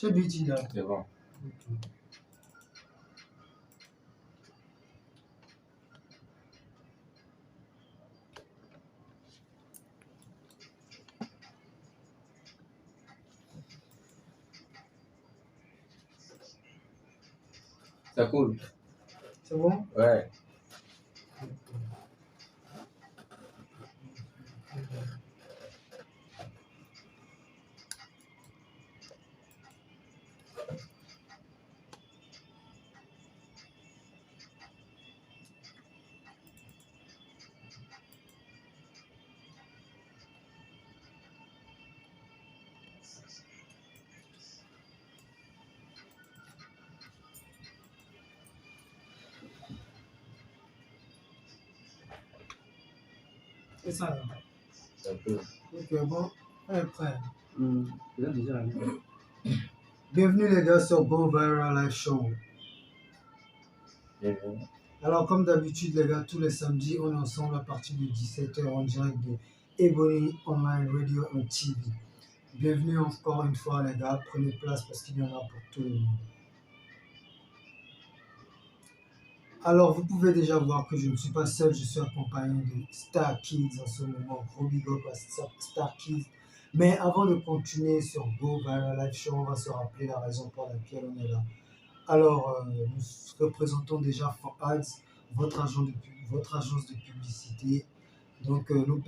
C'est beauty là. C'est bon. Ok. C'est cool. C'est bon? Ouais. C'est ça là. C'est un peu. Ok, bon. On est prêt. Là, déjà, là. Bienvenue les gars sur Go Viral Live Show. Bienvenue. Alors comme d'habitude les gars, tous les samedis, on est ensemble à partir de 17h en direct de Ebony Online Radio and TV. Bienvenue encore une fois les gars, prenez place parce qu'il y en a pour tout le monde. Alors vous pouvez déjà voir que je ne suis pas seul, je suis accompagné de Star Kids en ce moment. Gros big up à Star Kids. Mais avant de continuer sur Go Viral Live Show, on va se rappeler la raison pour laquelle on est là. Alors, nous représentons déjà For Ads, votre agence de publicité. Donc, nous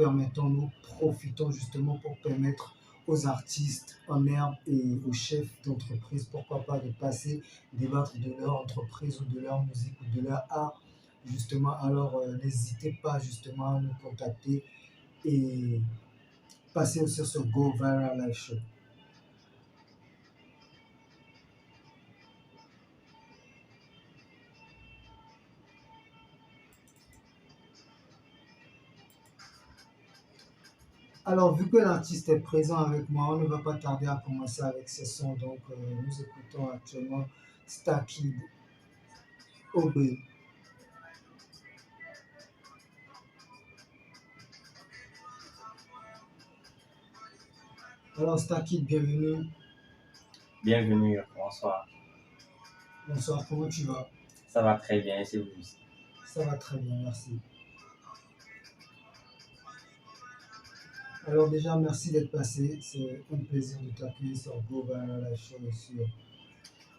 profitons justement pour permettre aux artistes en herbe et aux chefs d'entreprise, pourquoi pas, de passer, débattre de leur entreprise ou de leur musique ou de leur art. Justement, alors n'hésitez pas justement à nous contacter et passer aussi sur Go Viral Live Show. Alors, vu que l'artiste est présent avec moi, on ne va pas tarder à commencer avec ses sons. Donc, nous écoutons actuellement Star Kid, OB. Alors, Star Kid, bienvenue. Bienvenue. Bonsoir. Bonsoir, comment tu vas? Ça va très bien, c'est vous. Ça va très bien, merci. Alors déjà, merci d'être passé. C'est un plaisir de t'accueillir sur Go Viral Live Show et sur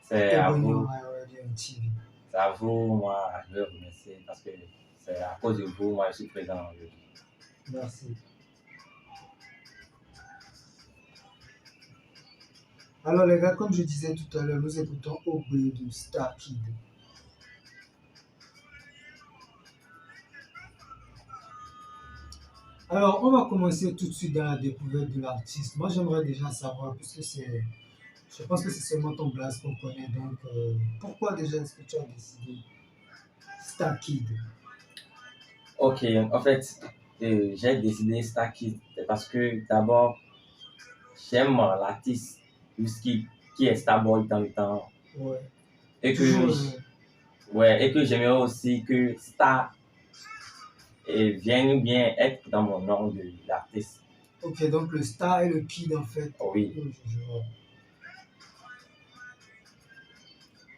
C'est à Ebony vous. Online Radio and TV. C'est à vous, moi, je veux remercier parce que c'est à cause de vous, moi, je suis présent aujourd'hui. Merci. Alors les gars, comme je disais tout à l'heure, nous écoutons OB de Star Kid. Alors, on va commencer tout de suite dans la découverte de l'artiste. Moi, j'aimerais déjà savoir, puisque je pense que c'est seulement ton blast qu'on connaît, donc pourquoi déjà est-ce que tu as décidé Star Kid? Ok, en fait, j'ai décidé Star Kid parce que d'abord, j'aime l'artiste qui est Starboy dans le temps. Ouais. Et que, Toujours, et que j'aimerais aussi que Star vienne bien être dans mon nom de l'artiste. Ok, donc le Star et le Kid en fait. Oh oui. Je vois.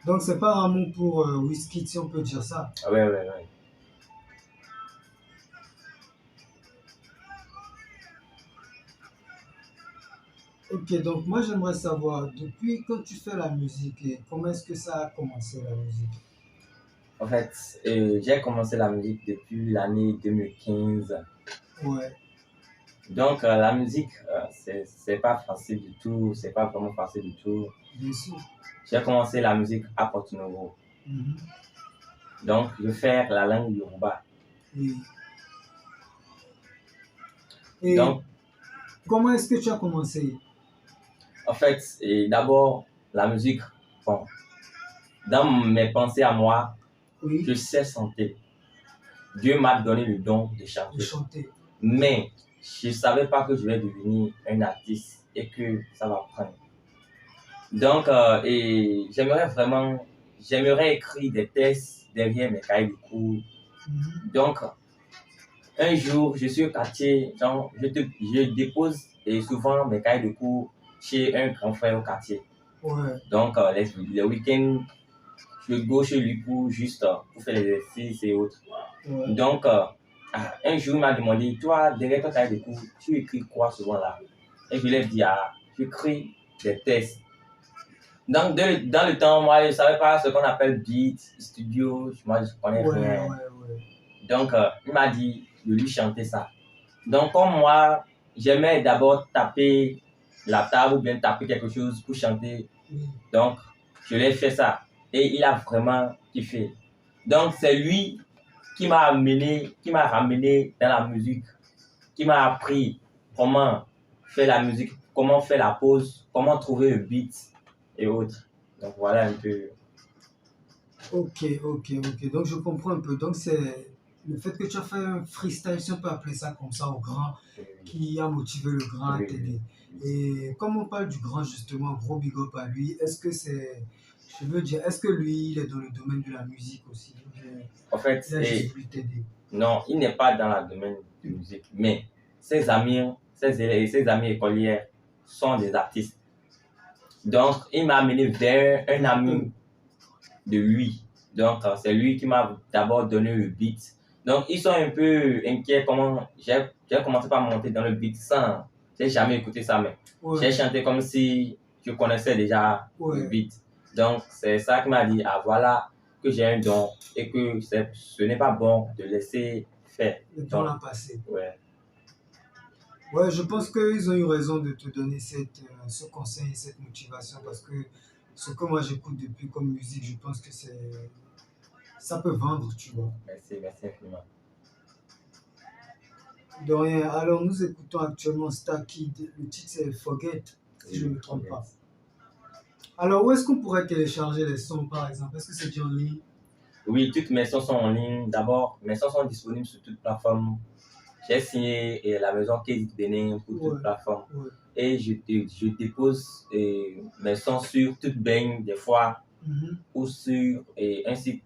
Donc c'est pas un amour pour Wizkid, si on peut dire ça. Ouais. Ok, donc moi j'aimerais savoir, depuis quand tu fais la musique, et comment est-ce que ça a commencé la musique? En fait, j'ai commencé la musique depuis l'année 2015. Ouais. Donc, la musique, c'est pas facile du tout, c'est pas vraiment facile du tout. Bien sûr. J'ai commencé la musique à Porto Novo. Donc, je fais la langue Yoruba. Oui. Et Donc, comment est-ce que tu as commencé? en fait, d'abord, la musique, bon, dans mes pensées à moi, Oui. je sais chanter. Dieu m'a donné le don de chanter. De chanter. Mais je ne savais pas que je vais devenir un artiste et que ça va prendre. Donc, et j'aimerais écrire des textes derrière mes cahiers de cours. Donc, un jour, je suis au quartier, genre, je dépose souvent mes cahiers de cours chez un grand frère au quartier. Ouais, Donc, les week-ends, je go chez lui pour juste pour faire les exercices et autres. ouais. Donc, un jour, il m'a demandé, toi, derrière ton cahier de cours, tu écris quoi souvent là? Et je lui ai dit, j'écris des textes. Donc, dans le temps, moi, je ne savais pas ce qu'on appelle beat, studio, moi, je ne connais Ouais, rien. ouais, ouais. Donc, il m'a dit de lui chanter ça. Donc, comme moi, j'aimais d'abord taper la table ou bien taper quelque chose pour chanter. Oui. Donc, je lui ai fait ça. Et il a vraiment kiffé. Donc, c'est lui qui m'a ramené dans la musique, qui m'a appris comment faire la musique, comment faire la pause, comment trouver le beat et autres. Donc, voilà un peu. Ok, ok, ok. Donc je comprends un peu. Donc c'est le fait que tu as fait un freestyle, si on peut appeler ça comme ça, au grand, qui a motivé le grand à Oui, t'aider. oui. Et comme on parle du grand justement, gros big up à lui, est-ce que c'est, je veux dire, est-ce que lui, il est dans le domaine de la musique aussi? Ou bien En fait, il a juste voulu t'aider? non, il n'est pas dans le domaine de musique, mais ses amis, ses amis écolières sont des artistes. Donc, il m'a amené vers un ami de lui. Donc, c'est lui qui m'a d'abord donné le beat. Donc, ils sont un peu inquiets comment j'ai commencé par monter dans le beat sans. J'ai jamais écouté ça, mais j'ai Ouais, chanté comme si je connaissais déjà le ouais, beat. Donc, c'est ça qui m'a dit, voilà, que j'ai un don et que ce n'est pas bon de laisser faire. le temps Donc, l'a passé. ouais, Ouais, je pense qu'ils ont eu raison de te donner ce conseil, cette motivation, parce que ce que moi j'écoute depuis comme musique, je pense que ça peut vendre, tu vois. merci infiniment. De rien. Alors, nous écoutons actuellement Star Kid. Le titre, c'est Forget, si je ne me trompe pas. Alors, où est-ce qu'on pourrait télécharger les sons, par exemple? Est-ce que c'est déjà en ligne? Oui, toutes mes sons sont en ligne. D'abord, mes sons sont disponibles sur toutes plateformes. J'ai signé la maison Kizit Benin pour toute Ouais, plateforme. ouais. Et je dépose mes sons sur toute baigne des fois Mhm. ou sur un site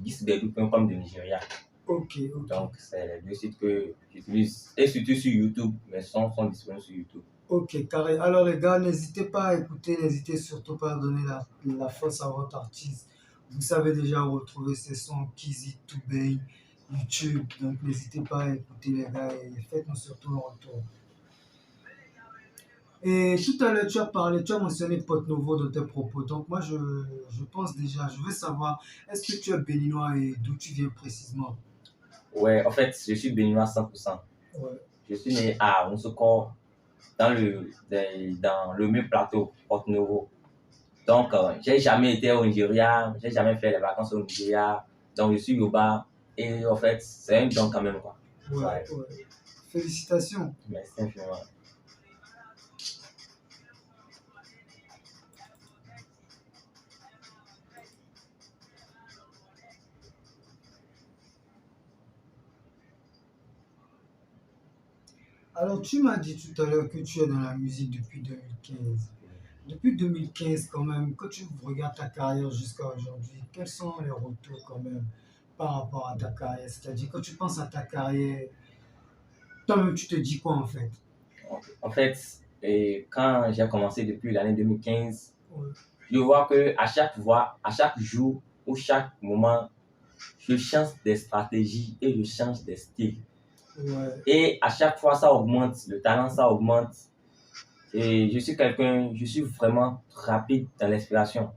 disbedu.com de Nigeria. Ok, ok. Donc, c'est les deux sites que j'utilise. Et surtout sur YouTube, mes sons sont disponibles sur YouTube. Ok, carré. Alors, les gars, n'hésitez pas à écouter, n'hésitez surtout pas à donner la force à votre artiste. Vous savez déjà retrouver ses sons Kizzy, Toubey, YouTube. Donc, n'hésitez pas à écouter, les gars, et faites-nous surtout un retour. Et tout à l'heure, tu as mentionné Porte Novo dans tes propos. Donc, moi, je pense déjà, je veux savoir, est-ce que tu es béninois et d'où tu viens précisément? Ouais, en fait, je suis béninois à 100%. Ouais. Je suis né à Moussoko, dans le même plateau, Porto Novo. Donc, j'ai jamais été au Nigeria, j'ai jamais fait les vacances au Nigeria. Donc, je suis Yoba. Et en fait, c'est un don quand même, quoi. Ouais, Ouais, ouais. Félicitations. merci infiniment. Alors, tu m'as dit tout à l'heure que tu es dans la musique depuis 2015. Depuis 2015, quand même, quand tu regardes ta carrière jusqu'à aujourd'hui, quels sont les retours quand même par rapport à ta carrière? C'est-à-dire, quand tu penses à ta carrière, toi-même, tu te dis quoi en fait? En fait, quand j'ai commencé depuis l'année 2015, Ouais, je vois que à chaque jour ou chaque moment, je change des stratégies et je change des styles. ouais, Et à chaque fois, ça augmente, le talent, ça augmente. Et je suis vraiment rapide dans l'inspiration.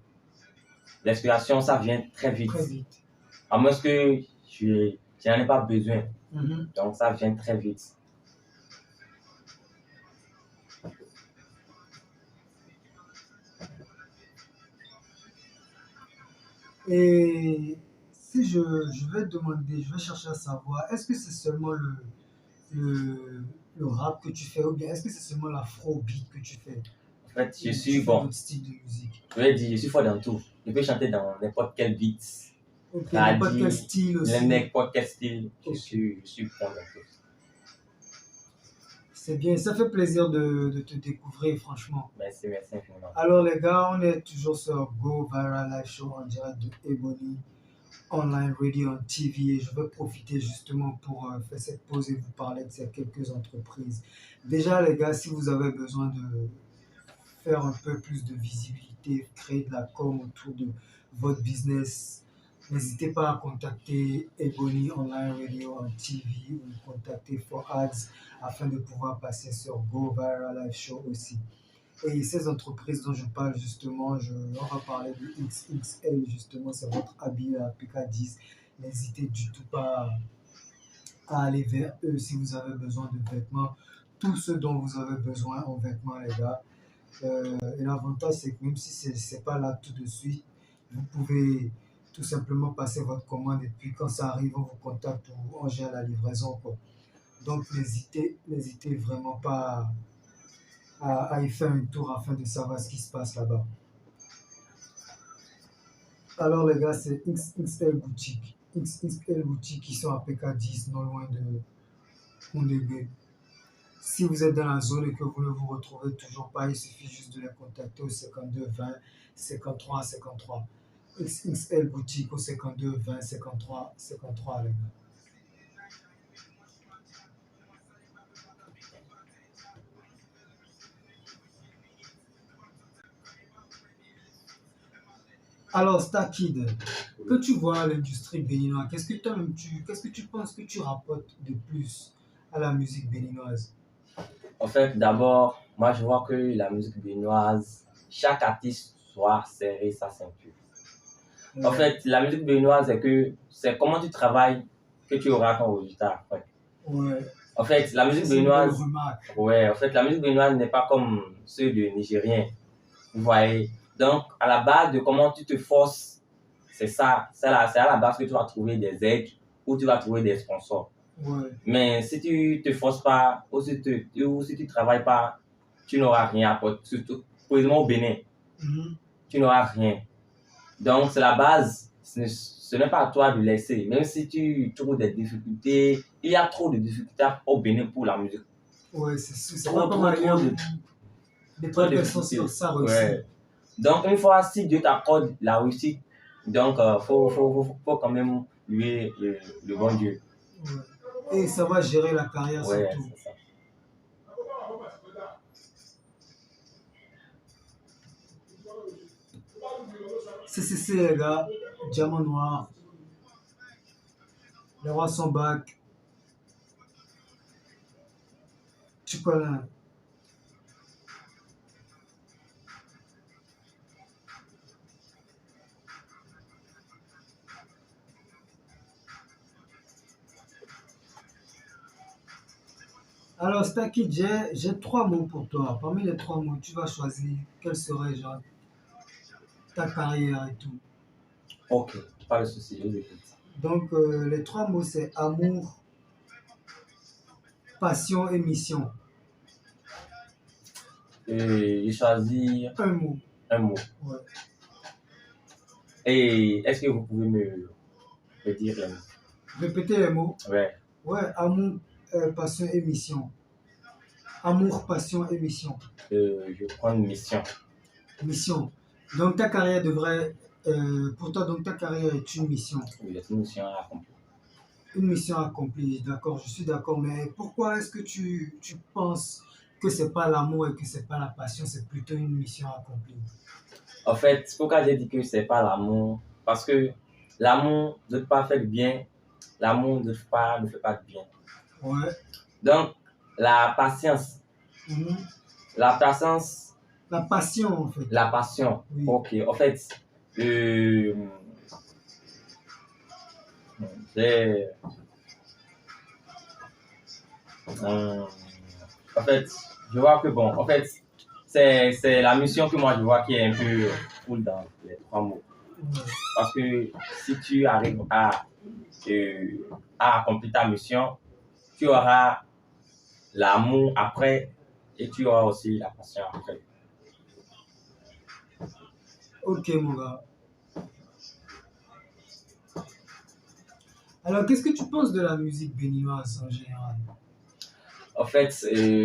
L'inspiration, ça vient très vite. très vite. À moins que je n'en ai pas besoin. Mhm. Donc, ça vient très vite. Et si je vais demander, je vais chercher à savoir, est-ce que c'est seulement le, le rap que tu fais ou bien est-ce que c'est seulement l'afrobeat que tu fais En fait, je ou tu suis fais bon. d'autres styles de musique? Je vais dire, je suis fort dans tout. Je peux chanter dans n'importe quel beat, Ok, n'importe quel radis, style aussi. n'importe quel style. Ok. Je suis bon dans tout. C'est bien, ça fait plaisir de te découvrir, franchement. Merci infiniment. Alors les gars, on est toujours sur Go Viral Live Show en direct de Ebony, online radio and TV et je vais profiter justement pour faire cette pause et vous parler de ces quelques entreprises. Déjà les gars, si vous avez besoin de faire un peu plus de visibilité, publicité, créer de la com autour de votre business, n'hésitez pas à contacter Ebony Online Radio en TV ou me contacter for ads afin de pouvoir passer sur Go Viral Live Show aussi. Et ces entreprises dont je parle justement, on va parler de XXL justement, c'est votre habit à PK10. N'hésitez du tout pas à aller vers eux si vous avez besoin de vêtements, tout ce dont vous avez besoin en vêtements les gars. Et l'avantage c'est que même si c'est pas là tout de suite, vous pouvez tout simplement passer votre commande et puis quand ça arrive, on vous contacte ou on gère la livraison quoi. Donc n'hésitez vraiment pas à y faire un tour afin de savoir ce qui se passe là-bas. Alors les gars, c'est XXL Boutique. XXL Boutique qui sont à PK10, non loin de Ondébé. Si vous êtes dans la zone et que vous ne vous retrouvez toujours pas, il suffit juste de les contacter au 52 20 53 53. XXL Boutique au 52 20 53 53 les gars. Alors, Starkid, que tu vois à l'industrie béninoise, qu'est-ce que tu penses que tu rapportes de plus à la musique béninoise? En fait, d'abord, moi, je vois que la musique béninoise, chaque artiste doit serrer sa ceinture. En fait, la musique béninoise, c'est comment tu travailles que tu auras ton résultat après. Ouais. En fait, la musique C'est une béninoise, belle remarque. ouais, en fait, la musique béninoise n'est pas comme ceux de Nigériens. Vous voyez? Donc, à la base de comment tu te forces, c'est ça. C'est à la base que tu vas trouver des aides ou tu vas trouver des sponsors. Ouais. Mais si tu te forces pas ou si tu travailles pas, tu n'auras rien à apporter. Surtout, pour exemple, au Bénin, tu n'auras rien. Donc, c'est la base. Ce n'est pas à toi de laisser. Même si tu trouves des difficultés, il y a trop de difficultés au Bénin pour la musique. Ouais, c'est Trop, pas trop, comme ailleurs trop de- où des trop de personnes difficultés. sur ça réussit. Ouais. Donc, une fois, si Dieu t'accorde la réussite, donc, faut quand même louer le bon Dieu. Ouais. Et ça va gérer la carrière Ouais, surtout. c'est ça. CCC les gars, Diamant Noir, les rois sont back. Tu connais. Alors, Stacky, j'ai trois mots pour toi. Parmi les trois mots, tu vas choisir quel serait genre ta carrière et tout. Ok, pas de souci, je vous écoute. Donc, les trois mots, c'est amour, passion et mission. Et choisir Un mot. un mot. Ouais. Et est-ce que vous pouvez me dire les mots? Répétez les mots. Ouais. Ouais, amour, passion et mission. Amour, passion et mission. Je prends une mission. Mission. Donc, ta carrière devrait. Pour toi, donc, ta carrière est une mission. Oui, c'est une mission à accomplir. Une mission accomplie, d'accord, je suis d'accord, mais pourquoi est-ce que tu penses que c'est pas l'amour et que c'est pas la passion, c'est plutôt une mission accomplie? En fait, pourquoi j'ai dit que c'est pas l'amour? Parce que l'amour ne peut pas faire du bien, l'amour ne fait pas de bien. Ouais. Donc, la patience, Mhm. la patience, La passion, en fait. la passion. Oui. Ok, en fait, j'ai, en fait, je vois que bon, en fait, c'est la mission que moi je vois qui est un peu cool dans les trois mots. Ouais. Parce que si tu arrives à accomplir ta mission, tu auras l'amour après et tu auras aussi la passion après. Ok, mon gars. Alors, qu'est-ce que tu penses de la musique béninoise en général? En fait,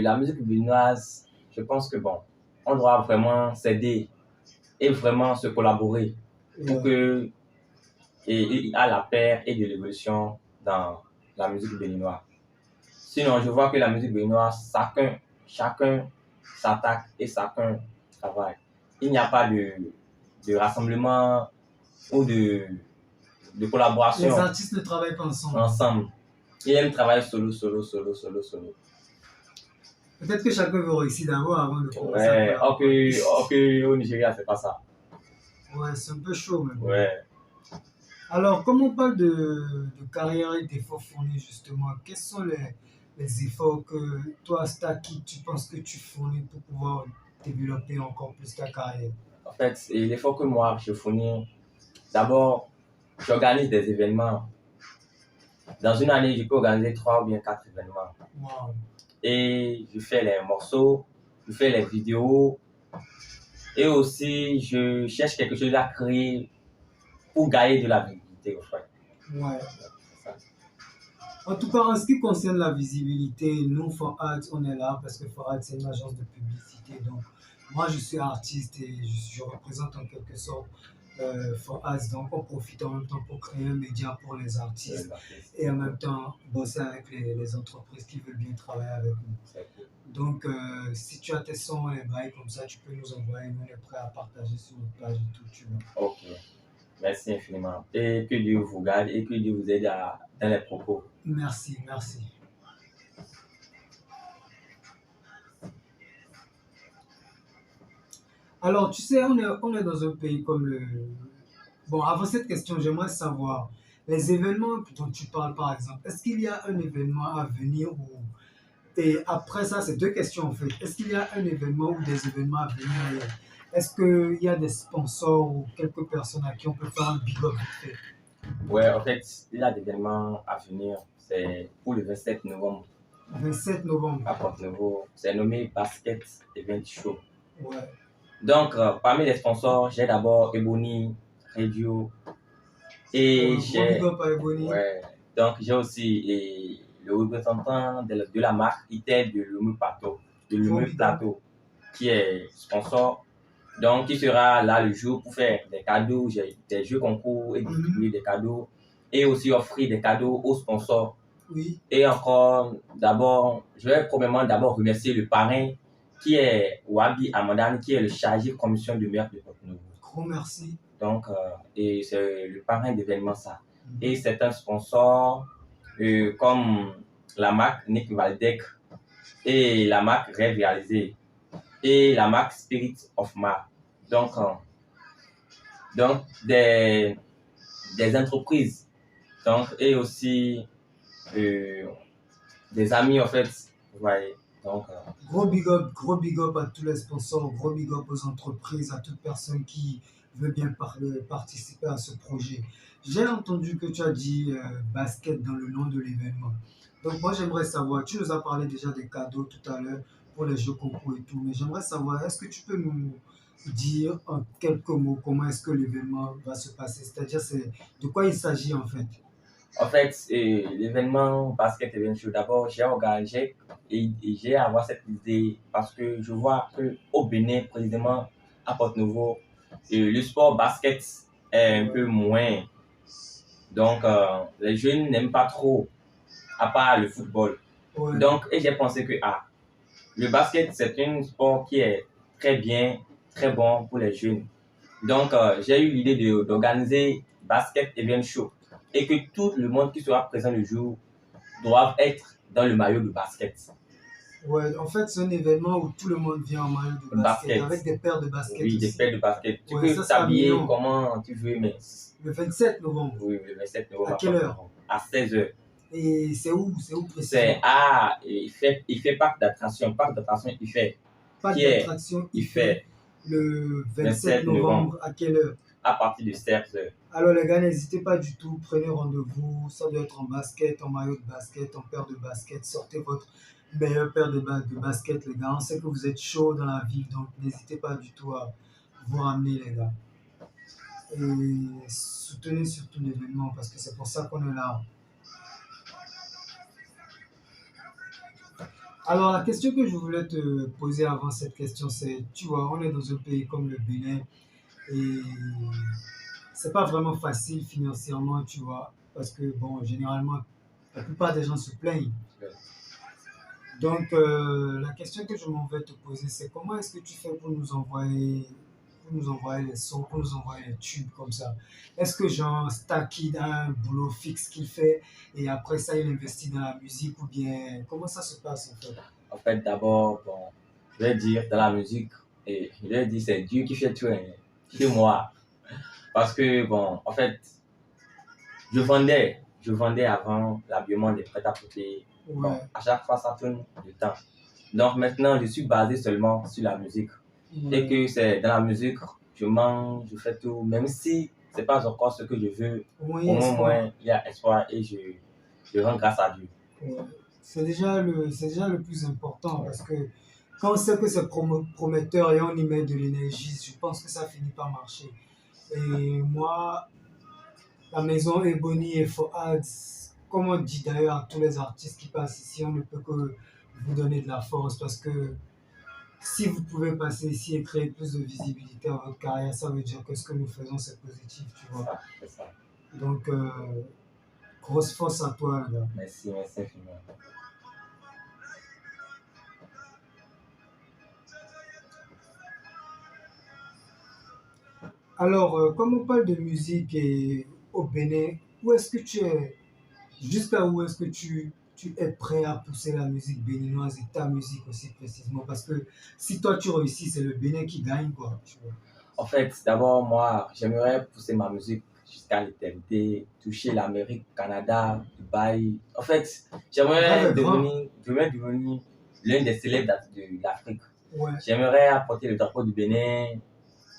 la musique béninoise, je pense que bon, on doit vraiment s'aider et vraiment se collaborer pour que il y a la paix et de l'évolution dans la musique béninoise. Sinon, je vois que la musique béninoise, chacun s'attaque et chacun travaille. il n'y a pas de rassemblement ou de collaboration. Les artistes ne travaillent pas ensemble. Ensemble. Ils aiment travailler solo. Peut-être que chacun veut réussir d'abord avant de commencer Ouais, à collaborer. ok, au Nigeria, c'est pas ça. Ouais, c'est un peu chaud même. Ouais. Alors, comme on parle de carrière et d'efforts fournis justement, quels sont les efforts que toi, Staki, tu penses que tu fournis pour pouvoir développer encore plus ta carrière? En fait, et l'effort que moi, je fournis, d'abord, j'organise des événements. Dans une année, je peux organiser 3 ou bien 4 événements. Wow. Et je fais les morceaux, je fais les vidéos. Et aussi, je cherche quelque chose à créer pour gagner de la visibilité, en fait. Ouais. En tout cas, en ce qui concerne la visibilité, nous, For Ads, on est là parce que For Ads, c'est une agence de publicité. Donc, moi, je suis artiste et je représente en quelque sorte For Ads. Donc, on profite en même temps pour créer un média pour les artistes et en même temps bosser avec les entreprises qui veulent bien travailler avec nous. Donc, si tu as tes sons, les bails comme ça, tu peux nous envoyer. Nous, on est prêts à partager sur notre page et tout, tu vois. Ok. Merci infiniment. Et que Dieu vous garde et que Dieu vous aide dans les propos. Merci, merci. Alors, tu sais, on est dans un pays comme le... Bon, avant cette question, j'aimerais savoir, les événements dont tu parles, par exemple, est-ce qu'il y a un événement à venir ou... Et après ça, c'est deux questions en fait. Est-ce qu'il y a un événement ou des événements à venir? Est-ce qu'il y a des sponsors ou quelques personnes à qui on peut faire un big up vite fait? Ouais, en fait, il y a des événements à venir. C'est pour le 27 novembre 27 novembre. à Porto-Novo. C'est nommé Basket Event Show. Ouais. Donc, parmi les sponsors, j'ai d'abord Ebony Radio. Et Gros j'ai. big up à Ebony. Ouais. Donc, j'ai aussi le représentant de la marque ITEL de Lumu Plateau, qui est sponsor. Donc, qui sera là le jour pour faire des cadeaux, des jeux concours et distribuer des cadeaux. Et aussi offrir des cadeaux aux sponsors. Oui. Et encore, d'abord, je vais probablement d'abord remercier le parrain qui est Wabi Amadane, qui est le chargé de commission de maire de Porto-Novo. Gros merci. Donc, et c'est le parrain d'événement ça. Et c'est un sponsor comme la marque Nick Valdec et la marque Rêve Réalisé et la marque Spirit of Mar. Donc des entreprises donc, et aussi des amis en fait. Vous voyez. Donc, gros big up à tous les sponsors, gros big up aux entreprises, à toute personne qui veut bien participer à ce projet. J'ai entendu que tu as dit basket dans le nom de l'événement. Donc moi j'aimerais savoir, tu nous as parlé déjà des cadeaux tout à l'heure pour les jeux concours et tout, mais j'aimerais savoir, est-ce que tu peux nous dire en quelques mots comment est-ce que l'événement va se passer? C'est-à-dire c'est de quoi il s'agit en fait? En fait, l'événement Basket Event Show, d'abord, j'ai organisé et j'ai avoir cette idée parce que je vois qu'au Bénin, précisément à Porto-Novo, le sport basket est un peu moins. Donc, les jeunes n'aiment pas trop, à part le football. Ouais. Donc, et j'ai pensé que le basket, c'est un sport qui est très bien, très bon pour les jeunes. Donc, j'ai eu l'idée d'organiser Basket Event Show et que tout le monde qui sera présent le jour doit être dans le maillot de basket. Ouais, en fait, c'est un événement où tout le monde vient en maillot de basket, avec des paires de basket. Oui, aussi. des paires de basket. Tu peux t'habiller comment tu veux, mais. Le 27 novembre. Oui, le 27 novembre. À quelle heure? À 16h. Et c'est où précisément? C'est il fait parc d'attraction. Parc d'attraction, il fait. Parc d'attraction, il fait. Le 27 novembre, à quelle heure? À partir de 16h. Alors les gars, n'hésitez pas du tout, prenez rendez-vous, ça doit être en basket, en maillot de basket, en paire de basket, sortez votre meilleure paire de basket les gars, on sait que vous êtes chaud dans la vie, donc n'hésitez pas du tout à vous ramener les gars. Et soutenez surtout l'événement parce que c'est pour ça qu'on est là. Alors la question que je voulais te poser avant cette question, c'est, tu vois, on est dans un pays comme le Bénin et c'est pas vraiment facile financièrement, tu vois, parce que, bon, généralement, la plupart des gens se plaignent. Donc, la question que je m'en vais te poser, c'est comment est-ce que tu fais pour nous envoyer pour nous envoyer les sons, pour nous envoyer les tubes comme ça. Est-ce que genre Starkid a un boulot fixe qu'il fait et après ça il investit dans la musique ou bien comment ça se passe en fait? En fait, d'abord, bon, je vais dire dans la musique, et je vais dire c'est Dieu qui fait tout hein, chez moi. Parce que, bon, en fait, je vendais avant l'habillement des prêt-à-porter. Bon, Ouais, à chaque fois, ça tourne le temps. Donc maintenant, je suis basé seulement sur la musique. Et ouais. que c'est dans la musique, je mange, je fais tout, même si c'est pas encore ce que je veux, Au moins il y au a moins espoir. il y a espoir et je rends grâce à Dieu. Ouais. C'est déjà le plus important parce que quand on sait que c'est prometteur et on y met de l'énergie, je pense que ça finit par marcher. Et moi, la maison Ebony et Foads, comme on dit d'ailleurs à tous les artistes qui passent ici, on ne peut que vous donner de la force parce que si vous pouvez passer ici et créer plus de visibilité à votre carrière, ça veut dire que ce que nous faisons, c'est positif, tu vois. C'est ça. Donc, grosse force à toi, là. Merci, merci infiniment. Alors, comme on parle de musique et au Bénin, où est-ce que tu es, jusqu'à où est-ce que tu es prêt à pousser la musique béninoise et ta musique aussi précisément? Parce que si toi tu réussis, c'est le Bénin qui gagne, quoi. Tu vois. En fait, d'abord, moi, j'aimerais pousser ma musique jusqu'à l'éternité, toucher l'Amérique, Canada, Dubaï. En fait, Rêve est grand. j'aimerais devenir l'un des célèbres de l'Afrique. Ouais, J'aimerais apporter le drapeau du Bénin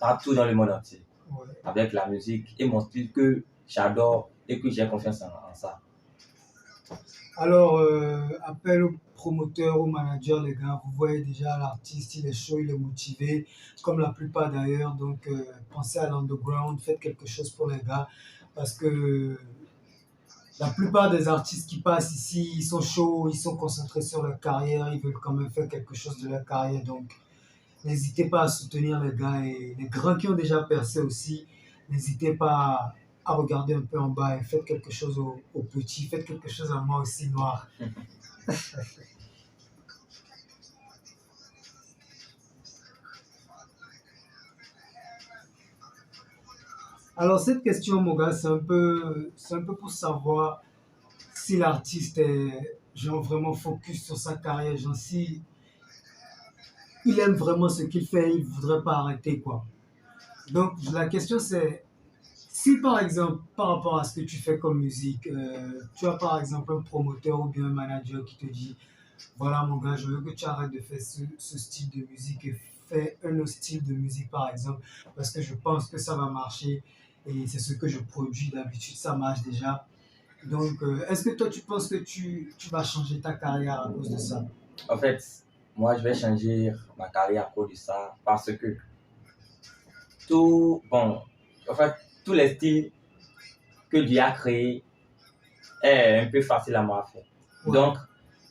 partout dans le monde entier, ouais. avec la musique et mon style que j'adore et que j'ai confiance en ça. Alors, appel aux promoteurs, aux managers, les gars, vous voyez déjà l'artiste, il est chaud, il est motivé, comme la plupart d'ailleurs. Donc, pensez à l'underground, faites quelque chose pour les gars, parce que la plupart des artistes qui passent ici, ils sont chauds, ils sont concentrés sur leur carrière, ils veulent quand même faire quelque chose de leur carrière. Donc, n'hésitez pas à soutenir les gars et les grands qui ont déjà percé aussi. N'hésitez pas à regarder un peu en bas et faites quelque chose aux petits, faites quelque chose à moi aussi noir. Alors cette question, mon gars, c'est un peu pour savoir si l'artiste est genre vraiment focus sur sa carrière, genre si il aime vraiment ce qu'il fait, il voudrait pas arrêter quoi. Donc la question c'est si par exemple par rapport à ce que tu fais comme musique, tu as par exemple un promoteur ou bien un manager qui te dit voilà mon gars, je veux que tu arrêtes de faire ce style de musique et fais un autre style de musique par exemple parce que je pense que ça va marcher et c'est ce que je produis d'habitude, ça marche déjà. Donc, est-ce que toi, tu penses que tu vas changer ta carrière à cause de ça? En fait, moi, je vais changer ma carrière à cause de ça parce que tout, bon, en fait, tous les styles que Dieu a créés est un peu facile à moi à faire. Ouais, Donc,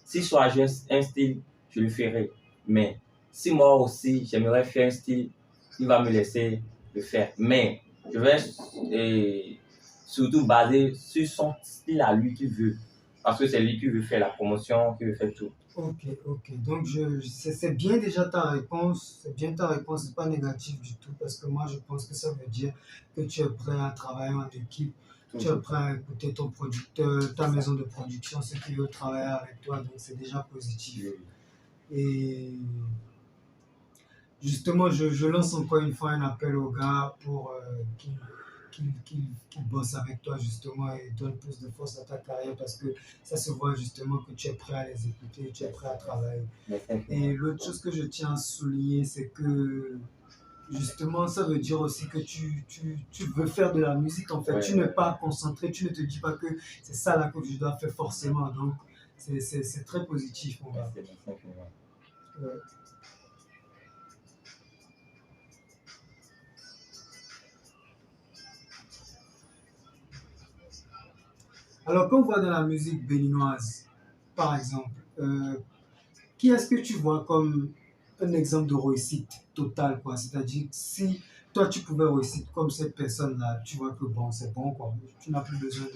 si soit j'ai un style, je le ferai. Mais si moi aussi, j'aimerais faire un style, il va me laisser le faire. Mais je vais surtout baser sur son style à lui qui veut. Parce que c'est lui qui veut faire la promotion, qui veut faire tout. ok, ok. Donc, c'est bien déjà ta réponse. C'est bien ta réponse, c'est pas négatif du tout parce que moi, je pense que ça veut dire que tu es prêt à travailler en équipe. Tu es Tout. prêt à écouter ton producteur, ta maison de production, ceux qui veulent travailler avec toi. Donc, c'est déjà positif. Oui. Et justement, je lance encore une fois un appel aux gars pour qu'ils bossent avec toi justement et donnent plus de force à ta carrière parce que ça se voit justement que tu es prêt à les écouter, tu es prêt à travailler. Merci Et infiniment. l'autre chose que je tiens à souligner, c'est que justement, ça veut dire aussi que tu veux faire de la musique en fait. Ouais, Tu n'es ouais. pas concentré, tu ne te dis pas que c'est ça là que je dois faire forcément. Donc, c'est très positif, mon gars. Merci infiniment. Ouais. Alors, quand on va dans la musique béninoise, par exemple, qui est-ce que tu vois comme un exemple de réussite totale, quoi? C'est-à-dire, si toi, tu pouvais réussir comme cette personne-là, tu vois que bon, c'est bon, quoi. Tu n'as plus besoin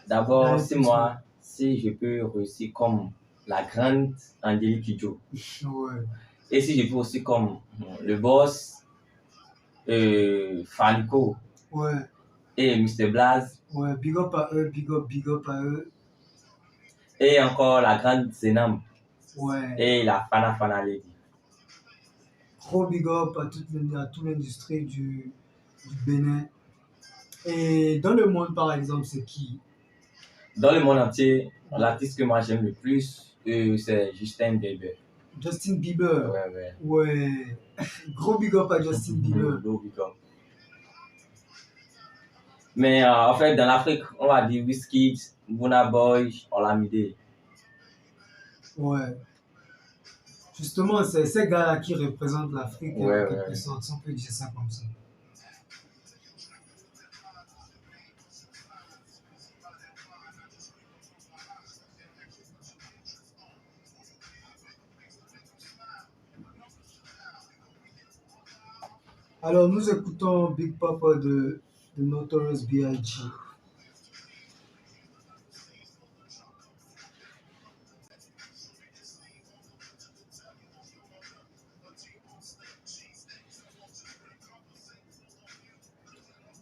D'abord, d'aller si plus loin. moi, si je peux réussir comme la grande Angélique Kidjo, Ouais, et si je peux aussi comme le boss Fanico Ouais, et Mr. Blaze. ouais, big up à eux, big up à eux. Et encore la grande Zenam Ouais, et la Fana Fana Lady. gros big up à toute l'industrie du Bénin. Et dans le monde, par exemple, c'est qui? Dans le monde entier, l'artiste que moi j'aime le plus, c'est Justin Bieber. Justin Bieber. Ouais, ouais. Ouais, gros big up à Justin Bieber. Gros big up. Mais en fait, dans l'Afrique, on va dire Wizkid, Burna Boy, Olamide. Ouais. Justement, c'est ces gars-là qui représentent l'Afrique en Ouais, quelque ouais. sorte, si on peut dire ça comme ça. Alors, nous écoutons Big Papa de Notorious B.I.G.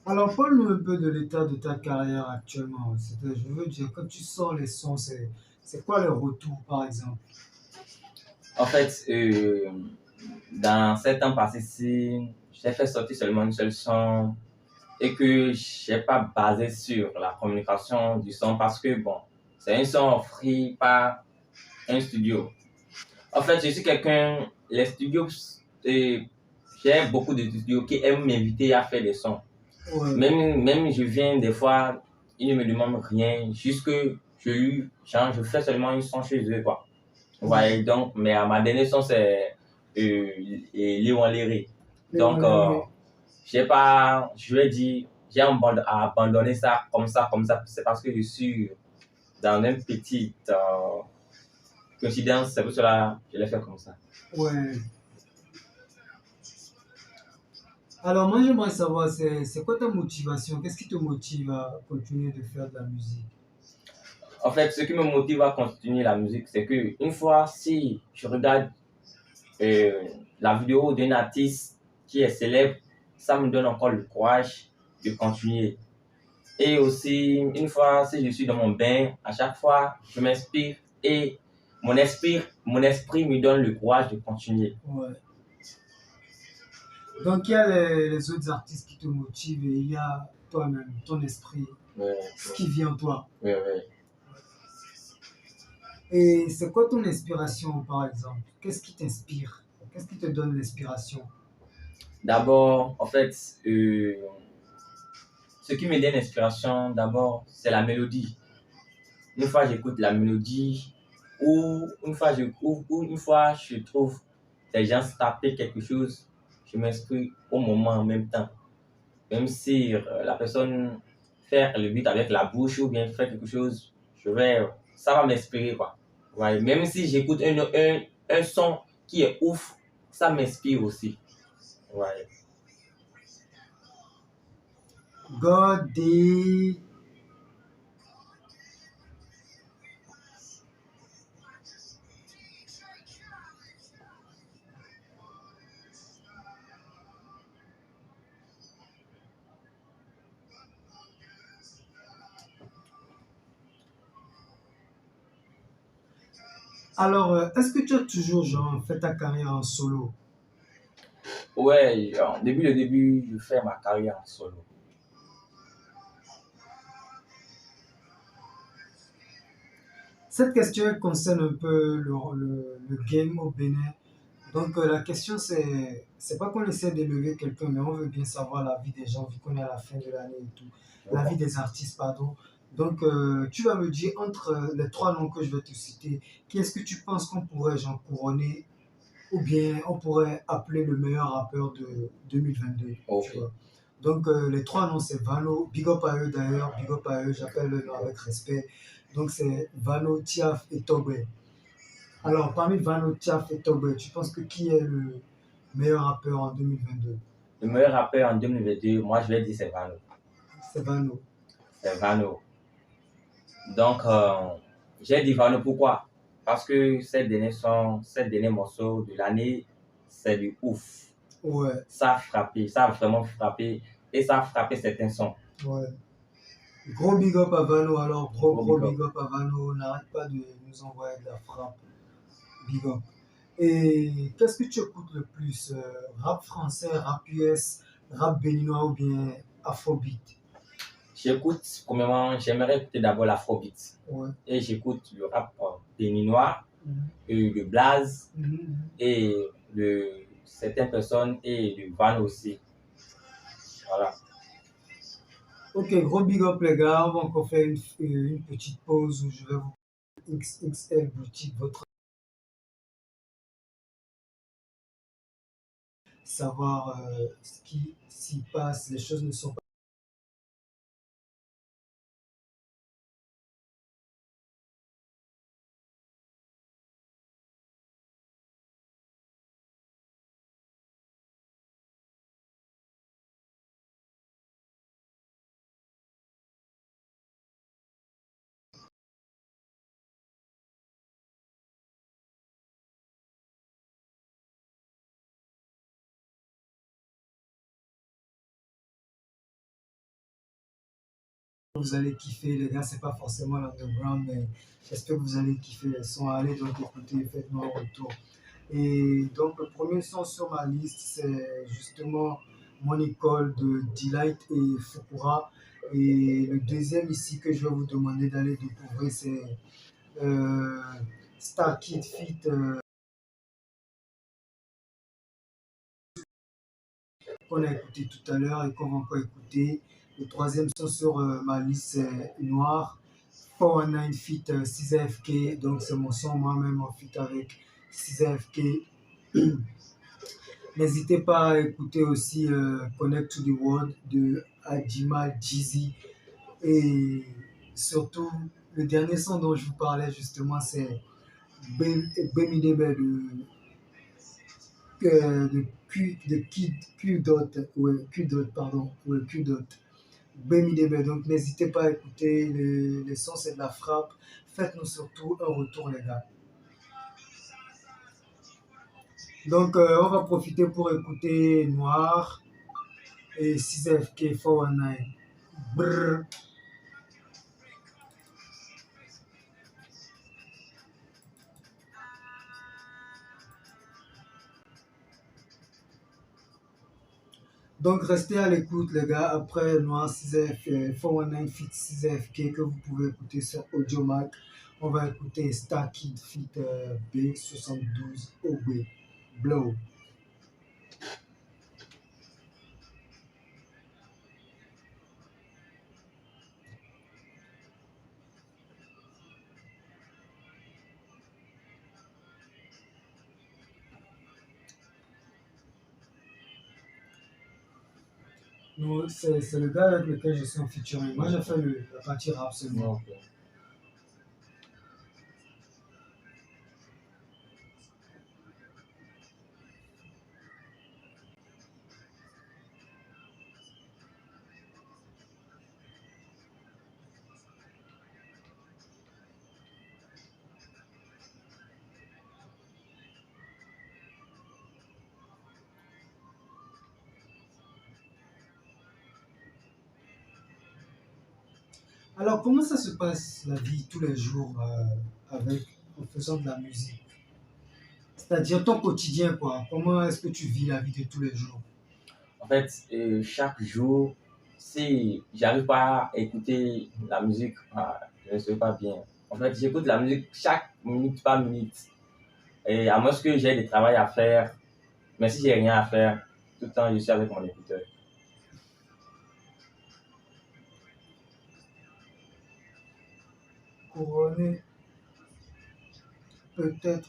Alors, parle-nous un peu de l'état de ta carrière actuellement. Je veux dire, quand tu sors les sons, c'est quoi le retour, par exemple? En fait, dans 7 ans passés-ci, j'ai fait sortir seulement une seule son et que je n'ai pas basé sur la communication du son parce que, bon, c'est un son offert par un studio. En fait, je suis quelqu'un, les studios, euh, j'ai beaucoup de studios qui aiment m'inviter à faire des sons. Ouais, Même je viens des fois, ils ne me demandent rien, juste que je fais seulement une son chez eux, quoi. Ouais, donc, mais à ma dernière son, c'est Léon Léré. Donc, je vais dire, abandonné ça, comme ça. C'est parce que je suis dans une petite coïncidence, c'est pour cela que je l'ai fait comme ça. ouais. Alors, moi, j'aimerais savoir, c'est quoi ta motivation? Qu'est-ce qui te motive à continuer de faire de la musique? En fait, ce qui me motive à continuer la musique, c'est que une fois, si je regarde euh, la vidéo d'un artiste qui est célèbre, ça me donne encore le courage de continuer. Et aussi, une fois, si je suis dans mon bain, à chaque fois, je m'inspire et mon esprit me donne le courage de continuer. Ouais. Donc, il y a les autres artistes qui te motivent et il y a toi-même, ton esprit, Ouais, ce qui vient en toi. ouais, ouais. Et c'est quoi ton inspiration, par exemple? Qu'est-ce qui t'inspire? Qu'est-ce qui te donne l'inspiration? D'abord, en fait, ce qui me donne l'inspiration, d'abord, c'est la mélodie. Une fois j'écoute la mélodie, ou une fois je trouve des gens taper quelque chose, je m'inspire au moment en même temps. Même si la personne fait le beat avec la bouche ou bien fait quelque chose, ça va m'inspirer, quoi. Ouais, même si j'écoute un son qui est ouf, ça m'inspire aussi. Ouais. God day. Alors, est-ce que tu as toujours genre, fait ta carrière en solo? Ouais, depuis le début, je fais ma carrière en solo. Cette question elle concerne un peu le game au Bénin. Donc, la question, c'est pas qu'on essaie d'élever quelqu'un, mais on veut bien savoir la vie des gens, vu qu'on est à la fin de l'année et tout. La vie des artistes, pardon. Donc, tu vas me dire, entre les trois noms que je vais te citer, qui est-ce que tu penses qu'on pourrait genre couronner ou bien on pourrait appeler le meilleur rappeur de 2022, Ok. tu vois. Donc, les trois noms, c'est Vano, big up à eux d'ailleurs, big up à eux, j'appelle le nom avec respect. Donc, c'est Vano, Tiaf et Togbe. Alors, parmi Vano, Tiaf et Togbe, tu penses que qui est le meilleur rappeur en 2022? Le meilleur rappeur en 2022, moi je vais dire c'est Vano. C'est Vano. C'est Vano. Donc, j'ai dit Vano pourquoi? Parce que ces derniers morceaux de l'année, c'est du ouf. Ouais, Ça a frappé, ça a vraiment frappé et ça a frappé certains sons. ouais. Gros big up à Vano, alors Gros gros big up. big up à Vano, n'arrête pas de nous envoyer de la frappe. Big up. Et qu'est-ce que tu écoutes le plus? Rap français, rap US, rap béninois ou bien afrobeat? J'écoute, premièrement, j'aimerais écouter d'abord l'afrobeat. Ouais. Et j'écoute le rap béninois, Mhm, le blaze mhm. et de certaines personnes et du van aussi. Voilà. Ok, gros big up les gars, on va encore faire une petite pause où je vais vous XXL boutique, votre savoir ce qui s'y passe, les choses ne sont pas. Vous allez kiffer les gars, c'est pas forcément l'underground, mais j'espère que vous allez kiffer les sons. Allez donc écouter, faites-moi un retour. Et donc le premier son sur ma liste, c'est justement Mon école de Delight et Fukura. Et le deuxième ici que je vais vous demander d'aller découvrir, c'est euh, Star Kid Feat qu'on a écouté tout à l'heure et qu'on va encore écouter. Le troisième son sur ma liste, c'est Noir. 419 feat 6AFK, donc c'est mon son moi-même en feat avec 6AFK. N'hésitez pas à écouter aussi Connect to the World de Adjimal Jeezy. Et surtout, le dernier son dont je vous parlais justement, c'est Bemidebe de Q dot, ouais, Q dot, pardon, ouais, Q dot. Bemidebe. Donc n'hésitez pas à écouter les sons, c'est de la frappe. Faites-nous surtout un retour, les gars. Donc on va profiter pour écouter Noir et 6FK 419. Brrr. Donc restez à l'écoute les gars, après Noir 6F, 419 feat 6FK que vous pouvez écouter sur Audiomack, on va écouter Star Kid feat B72 OB Blow. C'est le gars avec lequel je suis en featuring. Moi j'ai fait la partie rap seulement. Ok. Alors comment ça se passe la vie tous les jours en faisant de la musique? C'est-à-dire ton quotidien quoi. Comment est-ce que tu vis la vie de tous les jours? En fait, chaque jour, si j'arrive pas à écouter la musique, je ne serai pas bien. En fait, j'écoute la musique chaque minute par minute. Et à moins que j'ai des travail à faire, mais si j'ai rien à faire, tout le temps, je suis avec mon écouteur. Couronné, peut-être.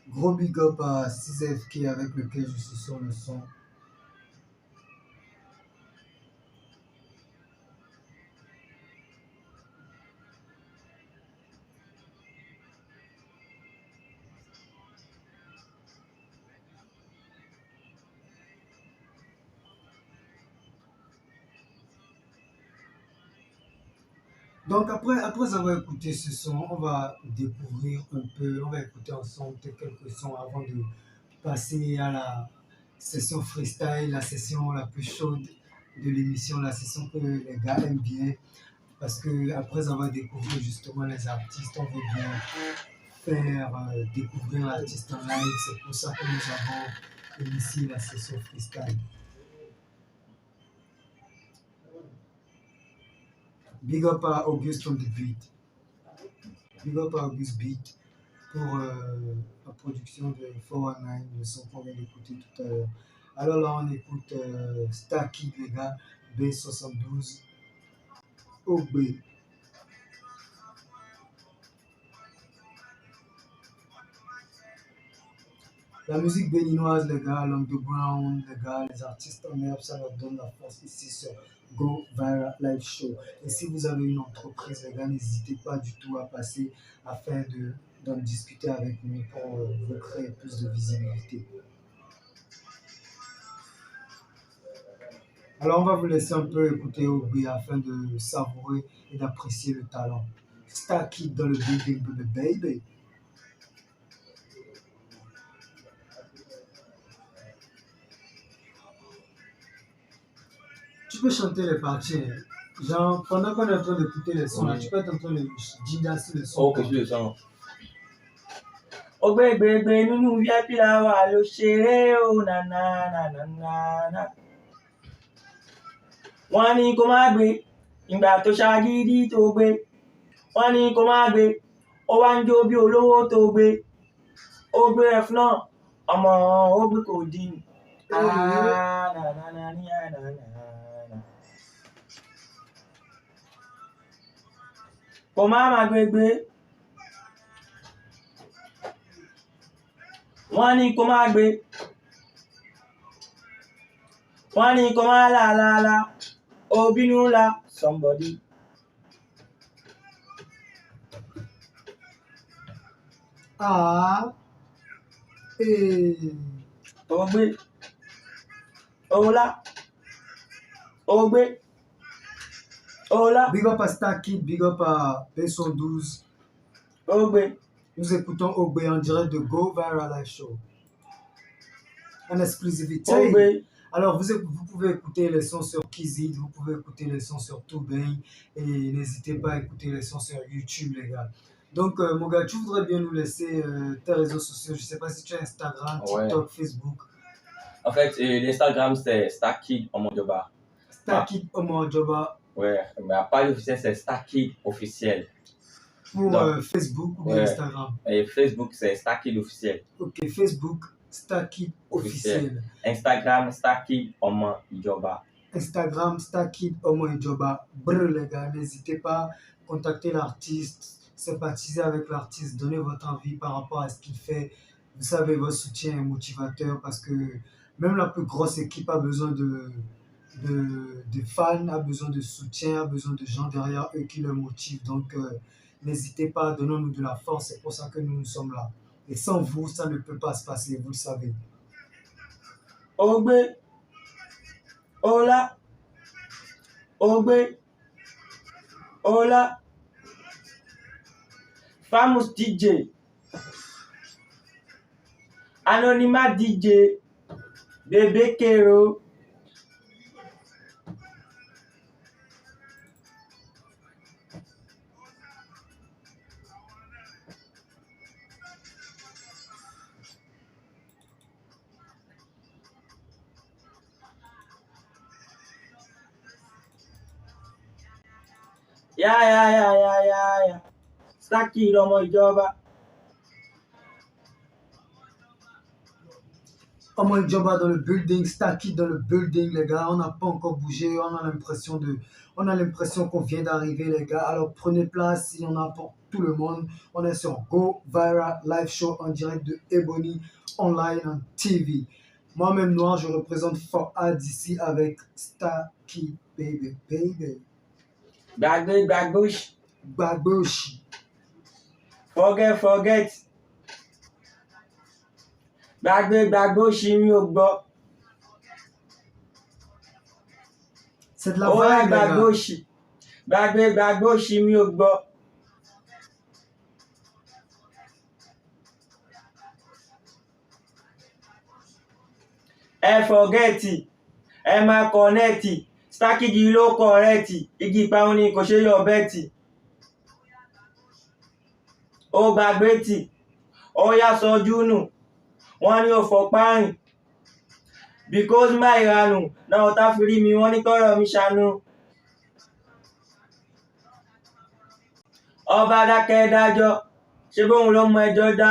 Gros big up à 6FK avec lequel je suis sur le son. Donc après avoir écouté ce son, on va découvrir un peu, on va écouter ensemble quelques sons avant de passer à la session freestyle, la session la plus chaude de l'émission, la session que les gars aiment bien. Parce que après avoir découvert justement les artistes, on veut bien faire découvrir l'artiste en live. C'est pour ça que nous avons initié la session freestyle. Big up à Auguste on the beat. Big up à Auguste Beat pour la production de 419, le son qu'on vient d'écouter tout à l'heure. Alors là, on écoute Star Kid, les gars, B72, OB. La musique béninoise, les gars, l'underground, les gars, les artistes en herbe, ça leur donne la force ici sur Go Viral Live Show. Et si vous avez une entreprise, les gars, n'hésitez pas du tout à passer afin d'en discuter avec nous pour vous créer plus de visibilité. Alors, on va vous laisser un peu écouter OB afin de savourer et d'apprécier le talent. Star Kid dans le building, baby. Tu peux chanter les parties. Hein. Genre, pendant qu'on est en train d'écouter les sons, là, tu peux être en train de didasser le son. Ok, je le sens. Ogbégbégbé nínú VIP la wà ló ṣeré o na na na na na na. Wọ́n ní kó má gbé ìgbà tó ṣagídí tó gbé. Wọ́n ní kó má gbé ó wá ń jó bí olówó tó gbé. Ó gbé ẹ̀fún náà ọmọ ó gbé kò dín. Kò má má gbégbé. Wọ́n ní kó má gbé. Wọ́n ní kó má la. Obinu la somebody. Ogbe. Ola. Ogbe. Ola. Big up à Star Kid, big up à B112. Ogbe. Nous écoutons Ogbe en direct de Go Viral Live Show. En exclusivité. Ogbe. Alors, vous pouvez écouter les sons sur Kizid, vous pouvez écouter les sons sur Toubin et n'hésitez pas à écouter les sons sur YouTube, les gars. Donc, mon gars, tu voudrais bien nous laisser tes réseaux sociaux. Je ne sais pas si tu as Instagram, TikTok, Facebook. En fait, l'Instagram, c'est Star Kid Omodjoba. Star Kid Omodjoba. Ouais, mais à part l'officiel, c'est Star Kid officiel. Pour Facebook ou bien Instagram. Et Facebook, c'est Star Kid officiel. Ok, Facebook. Star Kid officiel. Instagram, Star Kid Omodjoba. Instagram, Star Kid Omodjoba. Brr, les gars, n'hésitez pas à contacter l'artiste, sympathiser avec l'artiste, donner votre envie par rapport à ce qu'il fait. Vous savez, votre soutien est motivateur parce que même la plus grosse équipe a besoin de fans, a besoin de soutien, a besoin de gens derrière eux qui le motivent. Donc, n'hésitez pas, donnons-nous de la force, c'est pour ça que nous sommes là. Et sans vous, ça ne peut pas se passer, vous le savez. Ogbe, Ola, Ogbe, Ola, Famous DJ, Anonymat DJ, Bébé Kero. Ya. Star Kid Omodjoba. Omodjoba dans le building, Star Kid dans le building, les gars. On n'a pas encore bougé, on a l'impression qu'on vient d'arriver, les gars. Alors prenez place, il y en a pour tout le monde. On est sur Go Viral Live Show en direct de Ebony Online on TV. Moi-même noir, je représente Fort Ad ici avec Star Kid, baby. Bagbush. Forget. Bagbush, mi ò gbọ́. C'est de la vibe, Bagbush. Gbàgbé gbàgbé òṣì mi ò gbọ́. Ẹ fọ̀gẹ́ẹ̀tì, ẹ máa kọ̀nẹ́ẹ̀tì, Starkid ló kọ̀rẹ́ẹ̀tì, igi ìparun ni kò ṣe yọ bẹ́ẹ̀tì. Ó gbàgbé tì, ó yá sọjú nù, wọ́n ní ó fọpá rìn. Because má ìranù, náà ọ̀tá fi rí mi, wọ́n ní kọ́rọ̀ mi ṣàánú. Ọba dákẹ́ dájọ́, ṣé bóun ló mọ ẹjọ́ dá,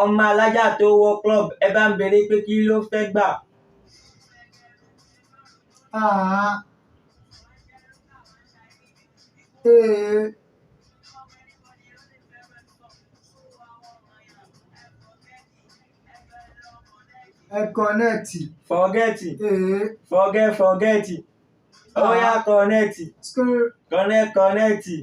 ọmọ alájà tó wọ club, ẹ bá ń béèrè pé kí ló fẹ́ gbà. Ah. Eh. Ẹ kọ̀nẹ́ẹ̀tì. Fọ̀gẹ́ẹ̀tì, Eh. fọ̀gẹ́ẹ̀tì, ó yá kọ̀nẹ́ẹ̀tì, kọ̀nẹ́ẹ̀tì.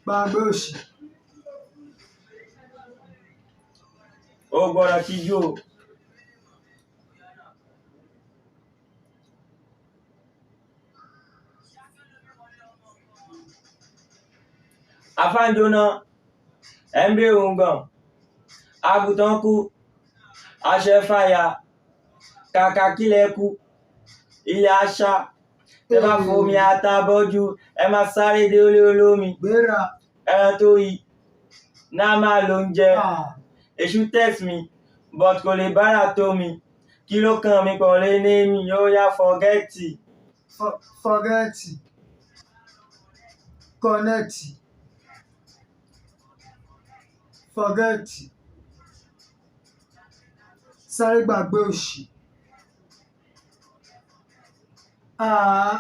Gbàgbé òṣì. Ó gbọ́dọ̀ ti jó. Afánjóná, ẹ̀ ń bèrè òǹgàn, àgùntàn kú, aṣẹ fàyà, kàkà kílẹ̀ kú, ilẹ̀ àṣà, ẹ bá fomi ata bọ́jú, ẹ máa sáré dé olé olómi. Gbéra. Ẹran tó yí, náà máa ló ń jẹ. Ah. Èṣù text mi, but kò lè bára tó mi. Kí ló kàn mí pọ̀ lé ní mi, ó yá fọ̀gẹ́ẹ̀tì. Fọ̀gẹ́ẹ̀tì. Kọ̀nẹ́ẹ̀tì. Fọ̀gẹ́ẹ̀tì. Sáré gbàgbé òṣì. Ah.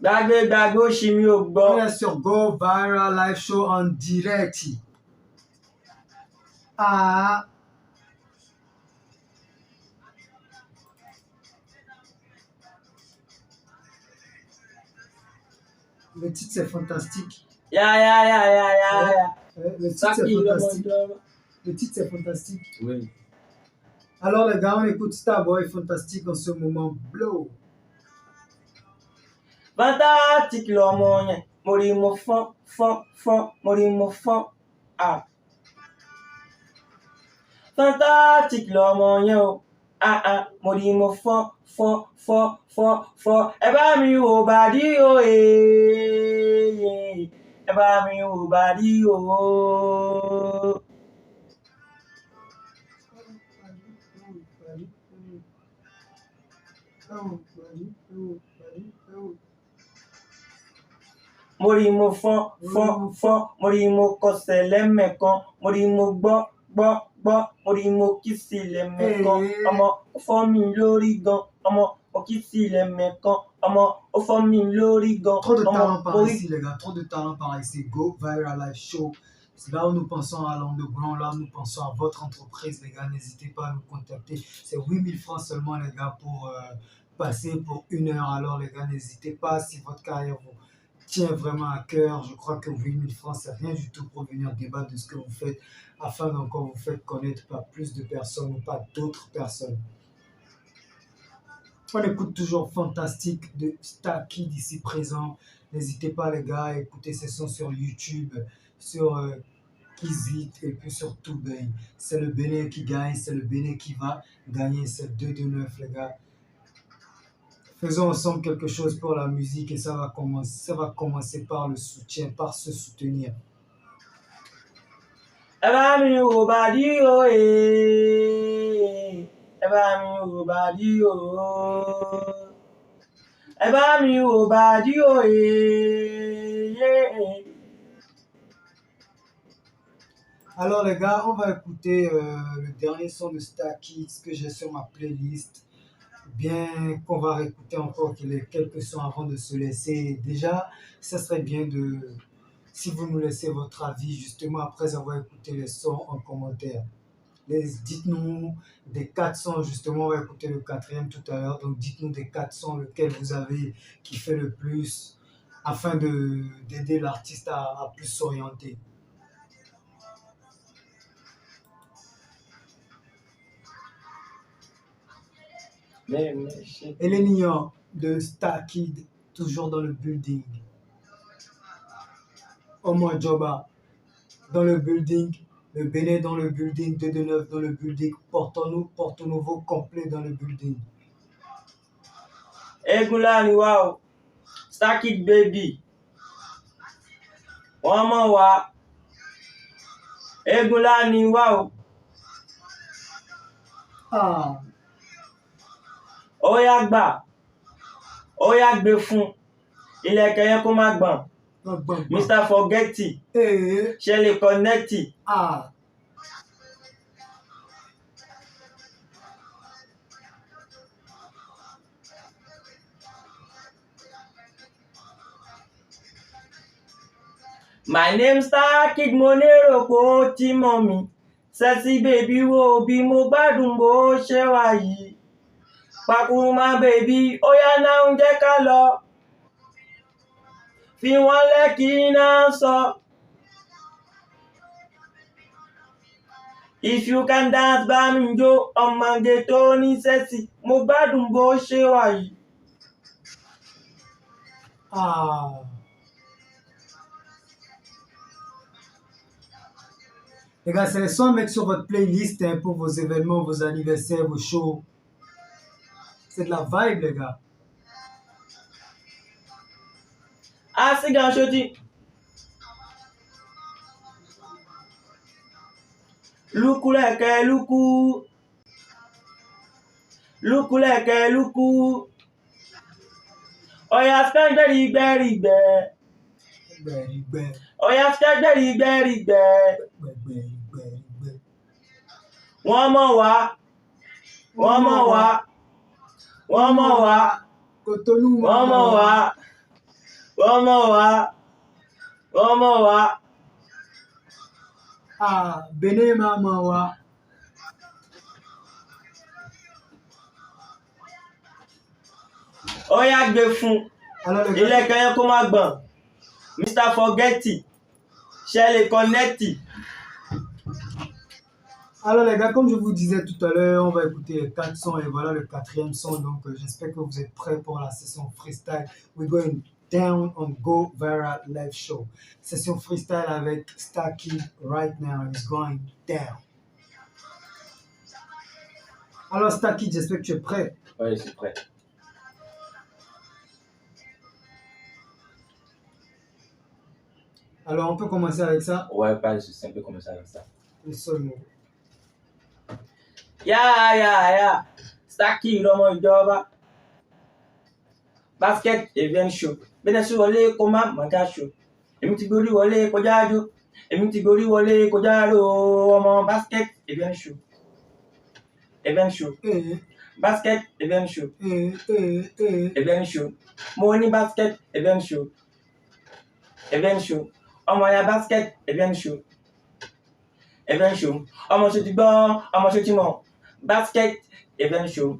Gbàgbé gbàgbé òṣì mi ò gbọ́. On est sur Go Viral Live Show en direct. Ah. Le titre c'est fantastique. Ya. Le titre c'est fantastique. Le titre c'est fantastique. Oui. Alors les gars, on écoute Starboy fantastique en ce moment. Blow. Fantastique lọmọ yẹn, mo rí mo fọ́n, mo rí mo fọ́n. Ah. Fantastique lọmọ yẹn o, mo rí mo fọ́n. Ẹ bá mi wò bàdí o, ẹ bá mi wò bàdí o. Mo rí mo fọ́n, mo rí mo kọsẹ̀ lẹ́mẹ̀kan, mo rí mo gbọ́, mo rí mo kìsì lẹ́mẹ̀kan, ọmọ ó fọ́ mi lórí gan, ọmọ ó kìsì lẹ́mẹ̀kan, ọmọ ó fọ́ mi lórí gan. Trop de talent par ici les gars, trop de talent par ici. Go Viral Live Show. C'est là où nous pensons à l'underground, là où nous pensons à votre entreprise les gars, n'hésitez pas à nous contacter. C'est 8000 francs seulement les gars pour passer pour 1 heure. Alors les gars, n'hésitez pas si votre carrière vous tient vraiment à cœur. Je crois que 8000 francs, c'est rien du tout pour venir débattre de ce que vous faites afin d'encore vous faire connaître par plus de personnes ou pas d'autres personnes. On écoute toujours Fantastique de Starkid ici présent. N'hésitez pas les gars à écouter ces sons sur YouTube, sur Kizit et puis sur Toubin. C'est le Bénin qui gagne, c'est le Bénin qui va gagner. C'est 2-2-9 les gars. Faisons ensemble quelque chose pour la musique et ça va commencer par le soutien, par se soutenir. Ẹ bá mi wò bàdí o, ẹ bá mi wò bàdí o. Ẹ bá mi wò bàdí o, Alors les gars, on va écouter le dernier son de Starkid que j'ai sur ma playlist. Bien qu'on va réécouter encore quelques sons avant de se laisser. Déjà, ça serait bien si vous nous laissez votre avis justement après avoir écouté les sons en commentaire. Dites-nous des 4 sons, justement, on va écouter le 4e tout à l'heure. Donc dites-nous des 4 sons lequel vous avez kiffé le plus afin d'aider l'artiste à plus s'orienter. Et les nions de Star Kid, toujours dans le building. Omar Joba dans le building. Le Bénin dans le building. 229 dans le building. Porto Nouveau complet dans le building. Egulani, wow. Star Kid baby. One more wa. Egulani, wow. Ah. Oya gbà. Oya gbé fún. Ilẹ̀kẹ̀ yẹn kó má gbọ̀n. Mr. Forgetty. Ṣé lè connecty. Ah. My name Star Kid, mo lérò pé ó ti mọ̀ mí. Sexy baby wo bí mo gbádùn bó ṣe wà yìí. Pakuruma baby, óyá náà ń jẹ́ ká lọ. Fi wọ́n lẹ́kì náà sọ. If you can dance bá mi jó, ọmọge tó ní sexy, mo gbádùn bó ṣe wà yìí. Ah. Les gars, c'est les sons à mettre sur votre playlist hein, pour vos événements, vos anniversaires, vos shows. C'est de la vibe, les gars. Ah, c'est grand choti. Luku leke luku. Luku leke luku. Oya stand rigbe. Oya stand rigbe. One more wa. One more wa. One more wa. Cotonou, One more wa. One more wa. One more wa. Ah, Bénin maman wa. Oya gbé fún. Ilẹ̀kẹ̀ yẹn kó má gbọ̀n. Mr. Forgetty. Ṣé lè connecty. Alors les gars, comme je vous disais tout à l'heure, on va écouter 4 sons et voilà le 4e son. Donc j'espère que vous êtes prêts pour la session freestyle. We're going down on Go Viral Live Show. Session freestyle avec Star Kid right now is going down. Alors Star Kid, j'espère que tu es prêt. Oui, je suis prêt. Alors on peut commencer avec ça. Ouais, pas de souci, on peut commencer avec ça. Le seul mot. Ya. Star Kid ọmọ ìjọba. Basket event show. Bẹ́ẹ̀ sí wọlé kó má mọ̀gá show. Èmi ti gorí wọlé kọjá jó. Èmi ti gorí wọlé kọjá ro ọmọ basket event show. Event show. Basket event show. Event show. Mo ní basket event show. Event show. Ọmọ ya basket event show. Event show. Ọmọ ṣe ti gbọ́, ọmọ ṣe ti mọ̀. Basket event show.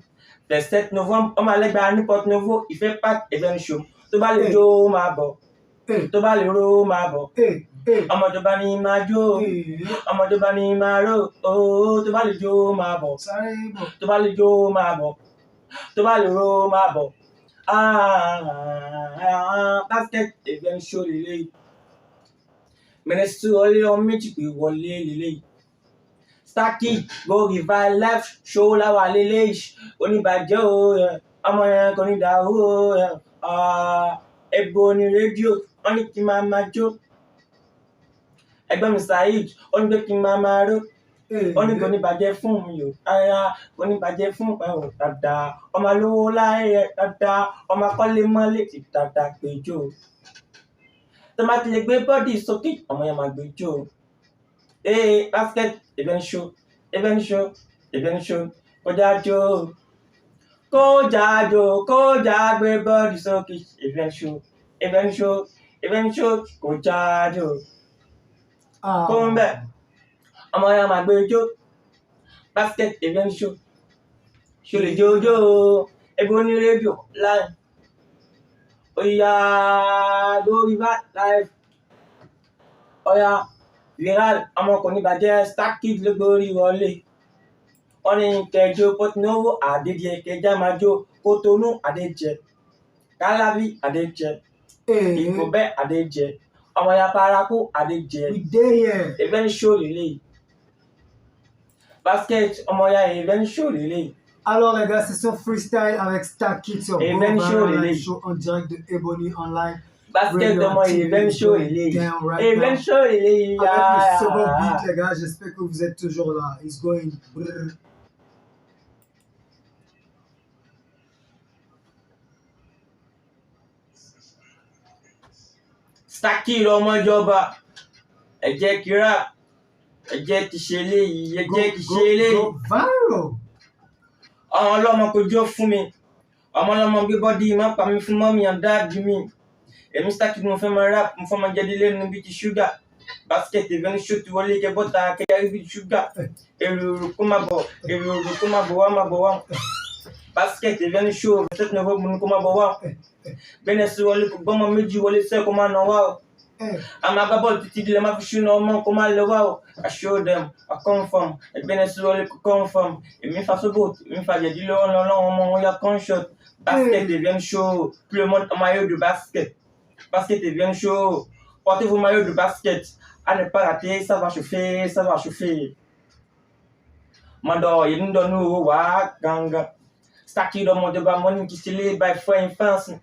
Le 7 novembre, ọmọ Alẹ́gbà ní Porto Nouveau, il fait pas event show. Tó bá lè jó máa bọ̀. Tó bá lè ro máa bọ̀. Ọmọ tó bá ní máa jó. Ọmọ tó bá ní máa ro. Tó bá lè jó máa bọ̀. Tó bá lè jó máa bọ̀. Tó bá lè ro máa bọ̀. Basket event show lélẹ́yìí. Mẹ́nẹ́sì wọlé ọmọ méjì pé wọlé lélẹ́yìí. Star Kid Go Viral Live Show láwa lélẹ́yìí. Oníbàjẹ́ o, ọmọ yẹn kò ní dà o. Ẹ̀bùn ní rédíò, wọ́n ní kí n máa jó. Ẹgbẹ́ mi Saheed, ó ní pé kí n máa ró. Ó ní kò ní bàjẹ́ fún mi o. Kò ní bàjẹ́ fún mi o. Dáadáa, ọmọ lówó láyé dáadáa. Ọmọ akọ́lé mọ́lé ti dáadáa péjọ. Tó máa ti lè gbé bọ́dì sókè, ọmọ yẹn máa gbé jó. Basket event show. Kọjá jó. Kọjá gbé bọ́dì sókè. Event show. Kọjá jó. Kó ń bẹ̀. Ọmọ yẹn máa gbé jó. Basket event show. Ṣo lè jó. Ẹ̀bùn ní rédíò láì. Oya, do rival live. Oya, viral, àmọ́ kò ní bàjẹ́, Star Kid ló gbórí wọlé. Wọ́n ní kẹjọ Porto Novo àdéjẹ, kẹjá máa jó, Kotonu àdéjẹ, Kálábí àdéjẹ, Ìkòbẹ́ àdéjẹ, ọmọ ya Paraku àdéjẹ. We dey here. Event show lélẹ̀. Basket, ọmọ ya event show lélẹ̀. Alors les gars, c'est son freestyle avec Star Kid sur Event show lélẹ̀. show en direct de Ebony Online. Basket, ọmọ event show lélẹ̀. Event show lélẹ̀. Avec le second beat les gars, j'espère que vous êtes toujours là. It's going. Brrr. Star Kid ọmọ ìjọba, ẹ jẹ́ kí rap, ẹ jẹ́ kí ṣe eléyìí, ẹ jẹ́ kí ṣe eléyìí. Go viral. Ọmọ ọlọ́mọ kò jó fún mi, ọmọ ọlọ́mọ gbé bọ́dí má pa mi fún mọ́mí and dáàdì mi. Èmi Star Kid mo fẹ́ máa rap, mo fẹ́ máa jẹ́ délé nínú bíi ti ṣúgà. Basket event show ti wọlé kẹ bọ́ta kẹjárí bíi ti ṣúgà. Èrò kó má bọ̀, èrò kó má bọ̀ wá má bọ̀ wá. Basket event show 27 November ní kó má bọ̀ wá. Bẹ́ẹ̀ sí wọlé kò gbọ́mọ méjì wọlé sẹ́ kó má nà wá o. I'm a bubble to the lema fish no more come all I show them, I confirm, a Venezuela confirm, et me face au bout, me fait des deals on ya conscious, basket devient chaud, tout le monde en maillot de basket, basket devient chaud, portez vos maillots de basket, à ne pas rater, ça va chauffer, ça va chauffer. Mando, il nous donne wa ganga, Star Kid on mon débat, money qui se lit by friend fans.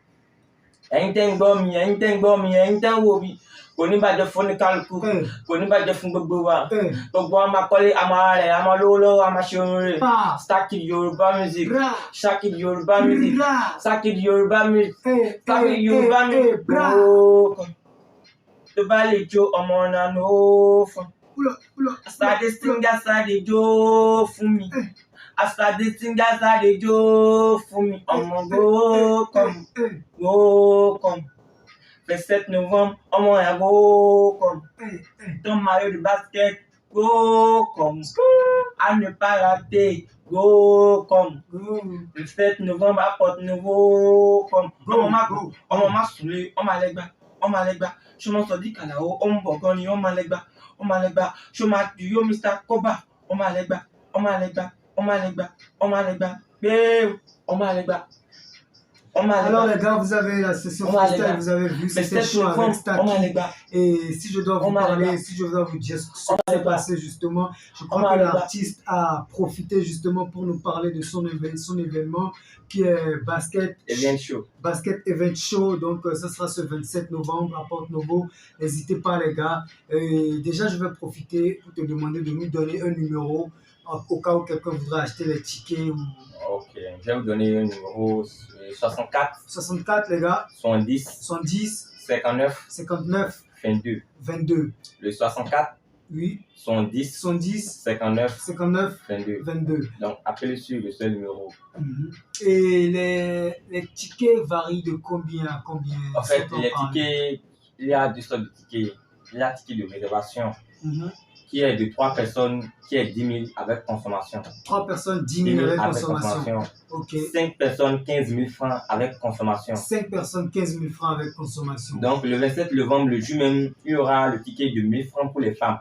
Anything bomb, anything wobi. Kò ní bàjẹ́ fún ní kálukú, kò ní bàjẹ́ fún gbogbo wa. Gbogbo wa máa kọ́lé, a máa rẹ̀, a máa lówó lọ́wọ́, a máa ṣe orin rẹ̀. Star Kid Yorùbá music, Star Kid Yorùbá music, Star Kid Yorùbá music, Star Kid Yorùbá music. Tó bá lè jó ọmọ náà ló fún. Asade singer sade jó fún mi. Asade singer sade jó fún mi. Ọmọ go come, go come. 27 November, ọmọ ya go come. Ton maillot de basket, go come. À ne pas rater, go come. 27 November, à Porto Novo, come. Ọmọ ma sùlé, ọmọ alẹ́gbà. Ṣọmọ sọ̀dí kàlàó, ọmọ bọ̀gán ni ọmọ alẹ́gbà. Ṣọmọ àdúyó Mr. Koba, ọmọ alẹ́gbà. Gbé ọmọ alẹ́gbà. Alors les gars, vous avez la session freestyle, vous avez vu, c'était chaud avec Star Kid. Et si je dois vous parler, si je dois vous dire ce qui s'est passé justement, je crois que l'artiste a profité justement pour nous parler de son événement qui est Basket Event Show. Donc ça sera ce 27 novembre à Porto Novo. N'hésitez pas les gars. Déjà, je vais profiter pour te demander de nous donner un numéro au cas où quelqu'un voudrait acheter les tickets. Ok, je vais vous donner un numéro 64. 64 les gars. 70. 59. 22. Le 64. Oui. 70. 59. 22. Donc appelez sur le seul numéro. Et les tickets varient de combien à combien? En fait, les tickets, il y a deux sortes de tickets. Il y a un ticket de réservation. Qui est de 3 personnes, qui est 10 000 avec consommation. 3 personnes, 10 000 avec consommation. Ok. 5 personnes, 15 000 francs avec consommation. 5 personnes, 15 000 francs avec consommation. Donc, le 27 novembre, le jour même, il y aura le ticket de 1 000 francs pour les femmes.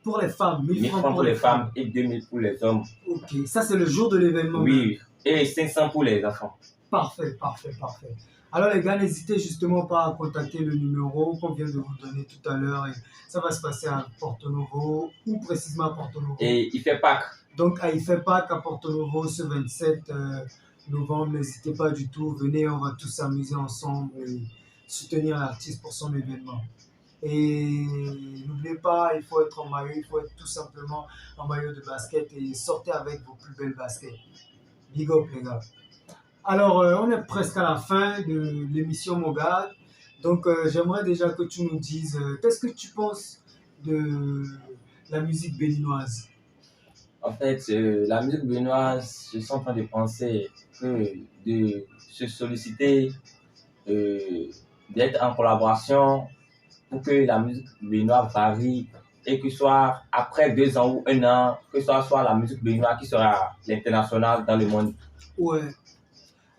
Pour les femmes, 1 000 francs pour les femmes et 2 000 pour les hommes. Ok, ça c'est le jour de l'événement. Oui, et 500 pour les enfants. Parfait. Alors les gars, n'hésitez justement pas à contacter le numéro qu'on vient de vous donner tout à l'heure. Ça va se passer à Porto Novo, ou précisément à Porto Novo. Et il fait Pâques. Donc il fait Pâques à Porto Novo ce 27 novembre. N'hésitez pas du tout, venez, on va tous s'amuser ensemble et soutenir l'artiste pour son événement. Et n'oubliez pas, il faut être en maillot, il faut être tout simplement en maillot de basket et sortez avec vos plus belles baskets. Big up les gars. Alors, on est presque à la fin de l'émission, mon gars. Donc, j'aimerais déjà que tu nous dises, qu'est-ce que tu penses de la musique béninoise? En fait, la musique béninoise, je suis en train de penser que de se solliciter, d'être en collaboration pour que la musique béninoise varie et que soit après 2 ans ou 1 an, que ce soit la musique béninoise qui sera l'international dans le monde. Ouais.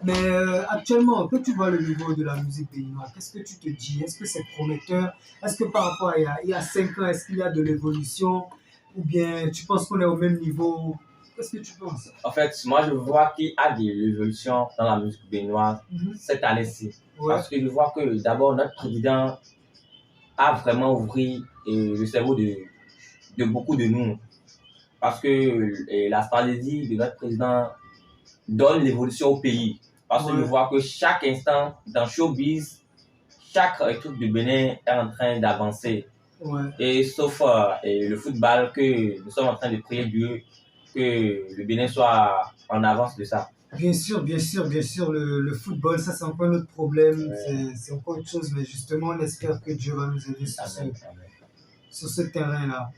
Mais actuellement, quand tu vois le niveau de la musique béninoise, qu'est-ce que tu te dis? Est-ce que c'est prometteur? Est-ce que par rapport à il y a 5 ans, est-ce qu'il y a de l'évolution? Ou bien tu penses qu'on est au même niveau? Qu'est-ce que tu penses? En fait, moi, je vois qu'il y a de l'évolution dans la musique béninoise Mhm. cette année-ci. Ouais, Parce que je vois que d'abord, notre président a vraiment ouvert le cerveau de beaucoup de nous. Parce que la stratégie de notre président donne l'évolution au pays. Parce que je ouais, vois que chaque instant, dans Showbiz, chaque truc de Bénin est en train d'avancer. ouais. Et sauf et le football, que nous sommes en train de prier Dieu que le Bénin soit en avance de ça. Bien sûr, bien sûr, bien sûr, le football, ça c'est encore notre problème, Ouais. c'est encore autre chose, mais justement, on espère que Dieu va nous aider Amen, amen. sur ce terrain-là.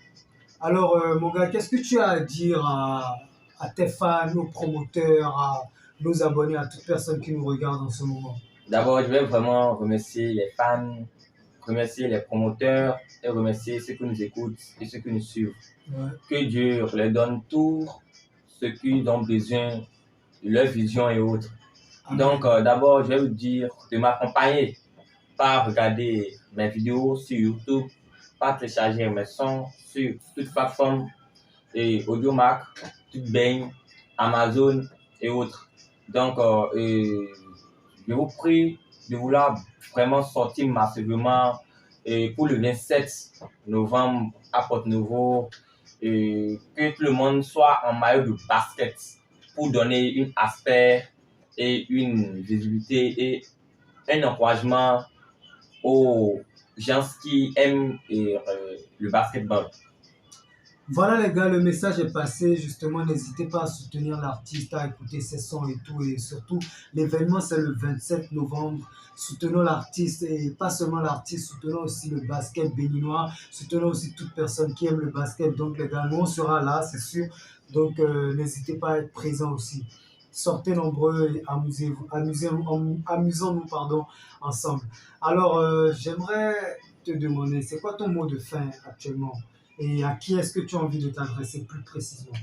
Alors, mon gars, qu'est-ce que tu as à dire à tes fans, aux promoteurs, à nos abonnés, à toute personne qui nous regarde en ce moment? D'abord, je vais vraiment remercier les fans, remercier les promoteurs et remercier ceux qui nous écoutent et ceux qui nous suivent. Ouais. Que Dieu leur donne tout ce qu'ils ont besoin de leur vision et autres. Amen. Donc, d'abord, je vais vous dire de m'accompagner, pas regarder mes vidéos sur YouTube, pas télécharger mes sons sur toute plateforme et Audiomack, TuneBang, Amazon et autres. Donc, je vous prie de vouloir vraiment sortir massivement pour le 27 novembre à Porte-Nouveau, que tout le monde soit en maillot de basket pour donner un aspect et une visibilité et un encouragement aux gens qui aiment le basketball. Voilà les gars, le message est passé. Justement, n'hésitez pas à soutenir l'artiste, à écouter ses sons et tout. Et surtout, l'événement, c'est le 27 novembre. Soutenons l'artiste et pas seulement l'artiste, soutenons aussi le basket béninois, soutenons aussi toute personne qui aime le basket. Donc les gars, nous, on sera là, c'est sûr. Donc n'hésitez pas à être présents aussi. Sortez nombreux et amusez-vous, amusons-nous pardon, ensemble. Alors, j'aimerais te demander, c'est quoi ton mot de fin actuellement? Et à qui est-ce que tu as envie de t'adresser plus précisément?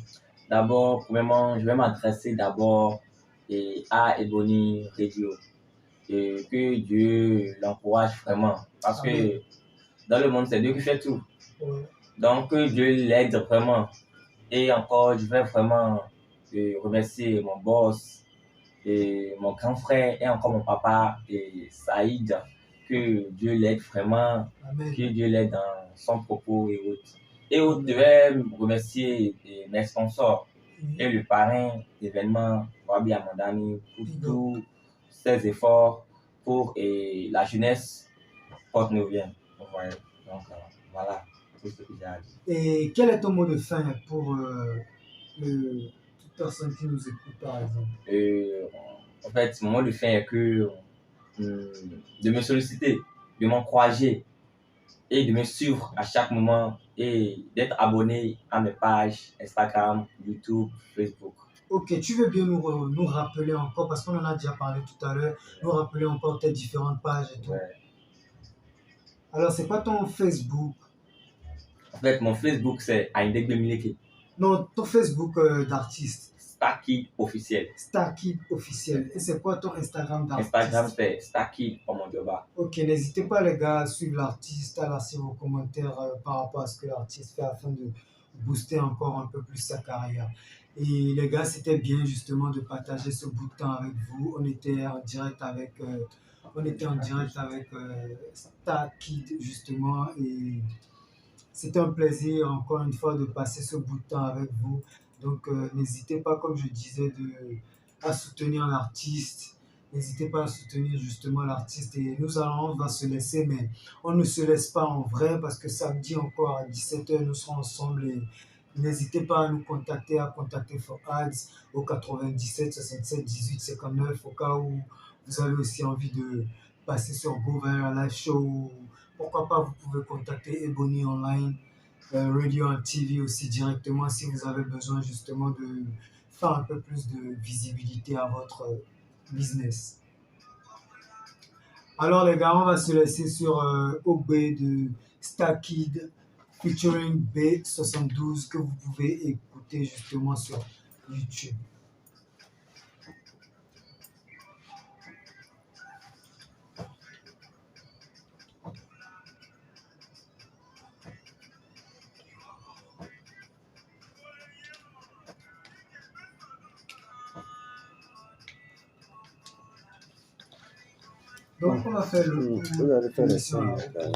D'abord, premièrement, je vais m'adresser d'abord à Ebony Radio. Et que Dieu l'encourage vraiment. Parce Amen. que dans le monde, c'est Dieu qui fait tout. Ouais. Donc, que Dieu l'aide vraiment. Et encore, je vais vraiment remercier mon boss, et mon grand frère et encore mon papa et Saïd. Que Dieu l'aide vraiment, Amen. que Dieu l'aide dans son propos et autres. Et autres, je Amen. vais remercier mes sponsors et le parrain d'événement, Wabi Amandani, pour Big up. tous ses efforts pour la jeunesse porte-nouvienne. Ouais. Donc, voilà tout ce que j'ai à dire. Et quel est ton mot de fin pour toute personne qui nous écoute, par exemple? En fait, mon mot de fin est que de me solliciter, de m'encourager et de me suivre à chaque moment et d'être abonné à mes pages Instagram, YouTube, Facebook. Ok, tu veux bien nous rappeler encore, parce qu'on en a déjà parlé tout à l'heure, nous rappeler encore tes différentes pages et tout. Ouais. Alors, c'est quoi ton Facebook? En fait, mon Facebook, c'est Aindek Bemileke, Non, ton Facebook d'artiste, Starkid officiel. Starkid officiel. Et c'est quoi ton Instagram Instagram, d'artiste? c'est Starkid Omonjoba. Ok, n'hésitez pas les gars à suivre l'artiste, à laisser vos commentaires par rapport à ce que l'artiste fait afin de booster encore un peu plus sa carrière. Et les gars, c'était bien justement de partager ce bout de temps avec vous. On était en direct avec Star Kid justement et c'était un plaisir encore une fois de passer ce bout de temps avec vous. Donc n'hésitez pas, comme je disais, à soutenir l'artiste. N'hésitez pas à soutenir justement l'artiste. Et on va se laisser, mais on ne se laisse pas en vrai parce que samedi encore à 17h, nous serons ensemble. Et n'hésitez pas à nous contacter, à contacter For Ads au 97 67 18 59 au cas où vous avez aussi envie de passer sur Go Viral Live Show. Pourquoi pas, vous pouvez contacter Ebony Online, Radio and TV aussi directement si vous avez besoin justement de faire un peu plus de visibilité à votre business. Alors les gars, on va se laisser sur OB de Starkid featuring B72 que vous pouvez écouter justement sur YouTube. Donc, on va faire le Vous allez faire les émission signes. là.